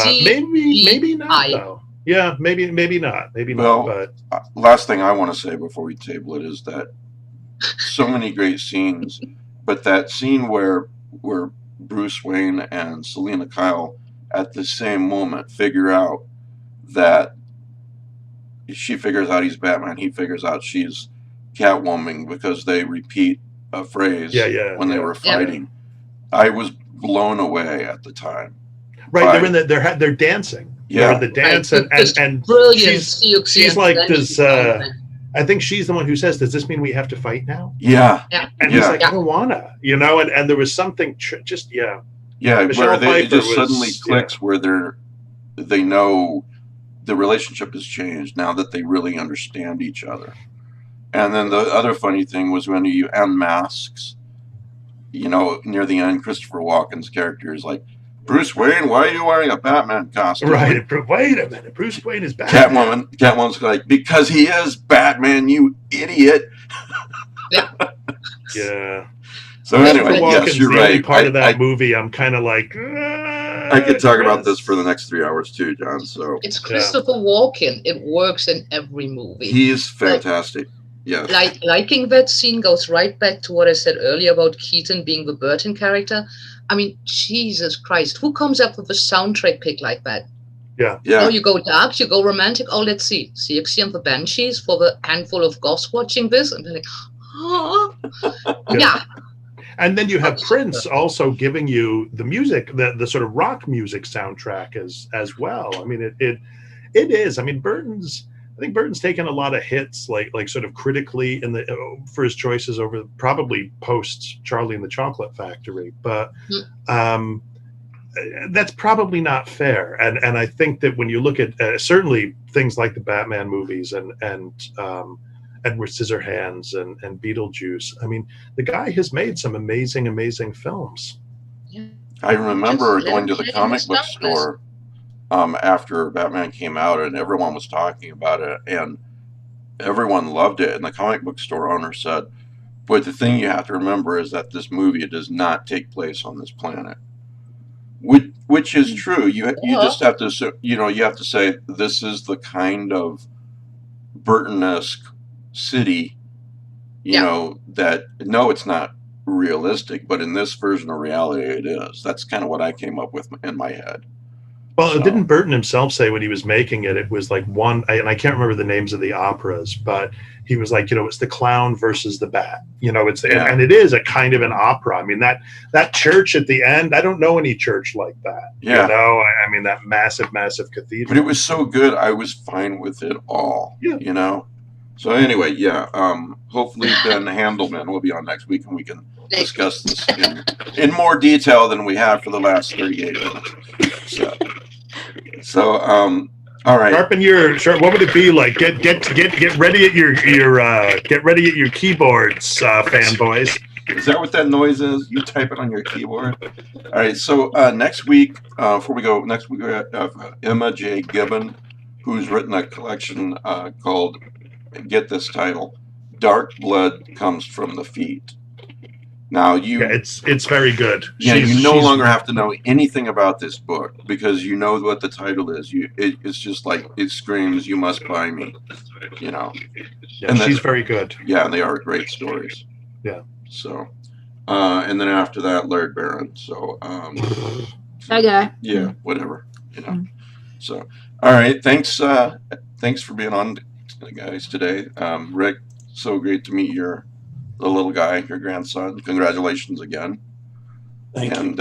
Maybe not though. Yeah, maybe not. Well, But last thing I want to say before we table it is that so many great scenes, but that scene where Bruce Wayne and Selina Kyle at the same moment figure out that she figures out he's Batman, he figures out she's Catwoman because they repeat a phrase when they were fighting. I was blown away at the time. Right, they're dancing. Yeah, they're the dance, right. and brilliant. She's like, does I think she's the one who says, "Does this mean we have to fight now?" Yeah, and he's like, "I don't wanna," and there was something Michelle where it just was, suddenly clicks where they know the relationship has changed now that they really understand each other. And then the other funny thing was when he unmasks, near the end, Christopher Walken's character is like, Bruce Wayne, why are you wearing a Batman costume? Right. Wait a minute. Bruce Wayne is Batman. Catwoman's like, because he is Batman, you idiot. Yeah. So anyway, yes, you're right. Part of that movie, I'm kind of like, I could talk about this for the next 3 hours too, John. So it's Christopher Walken. It works in every movie. He's fantastic. Yeah. Liking that scene goes right back to what I said earlier about Keaton being the Burton character. I mean, Jesus Christ, who comes up with a soundtrack pick like that? Yeah. Oh, you go dark, you go romantic. Oh, let's see. CXC and the Banshees for the handful of goths watching this. And they're like, oh. Yeah. And then you have Prince also giving you the music, the sort of rock music soundtrack as well. I mean, it is. I mean, I think Burton's taken a lot of hits, like sort of critically for his choices over probably post Charlie and the Chocolate Factory, but that's probably not fair. And I think that when you look at certainly things like the Batman movies and Edward Scissorhands and Beetlejuice, I mean, the guy has made some amazing films. Yeah. I remember going to the comic book store after Batman came out, and everyone was talking about it, and everyone loved it. And the comic book store owner said, "But the thing you have to remember is that this movie does not take place on this planet," which is true. You just have to, you have to say this is the kind of Burton-esque city, that it's not realistic, but in this version of reality, it is. That's kind of what I came up with in my head. Well, didn't Burton himself say when he was making it, it was like and I can't remember the names of the operas, but he was like, it's the clown versus the bat, and it is a kind of an opera. I mean, that church at the end, I don't know any church like that. Yeah. I mean, that massive cathedral. But it was so good. I was fine with it all, So anyway, hopefully Ben Handelman will be on next week and we can discuss this in more detail than we have for the last 38 minutes. So all right. What would it be like? Get ready at your keyboards, fanboys. Is that what that noise is? You type it on your keyboard. All right. So next week, before we go, next week we have Emma J. Gibbon, who's written a collection called, get this title, Dark Blood Comes from the Feet. Now it's very good. You no longer have to know anything about this book because you know what the title is. It's just like it screams, "You must buy me," Yeah, and she's very good. Yeah, and they are great stories. Yeah. So, and then after that, Laird Barron. So, that guy. Yeah, whatever. So, all right. Thanks for being on, guys, today. Rick, so great to meet the little guy, your grandson. Congratulations again. Thank you. And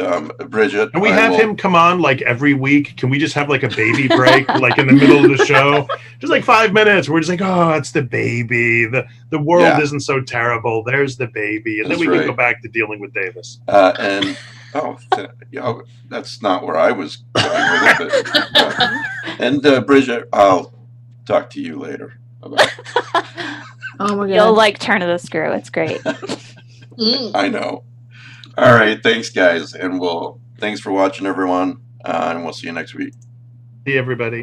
Bridget. Can we have him come on like every week? Can we just have like a baby break, like in the middle of the show? Just like 5 minutes. We're just like, oh, it's the baby. The world isn't so terrible. There's the baby. And then we can go back to dealing with Davis. That's not where I was going with it. And Bridget, I'll talk to you later about it. Oh my God. You'll like turn of the screw. It's great. I know. All right. Thanks, guys. And thanks for watching, everyone. And we'll see you next week. See everybody.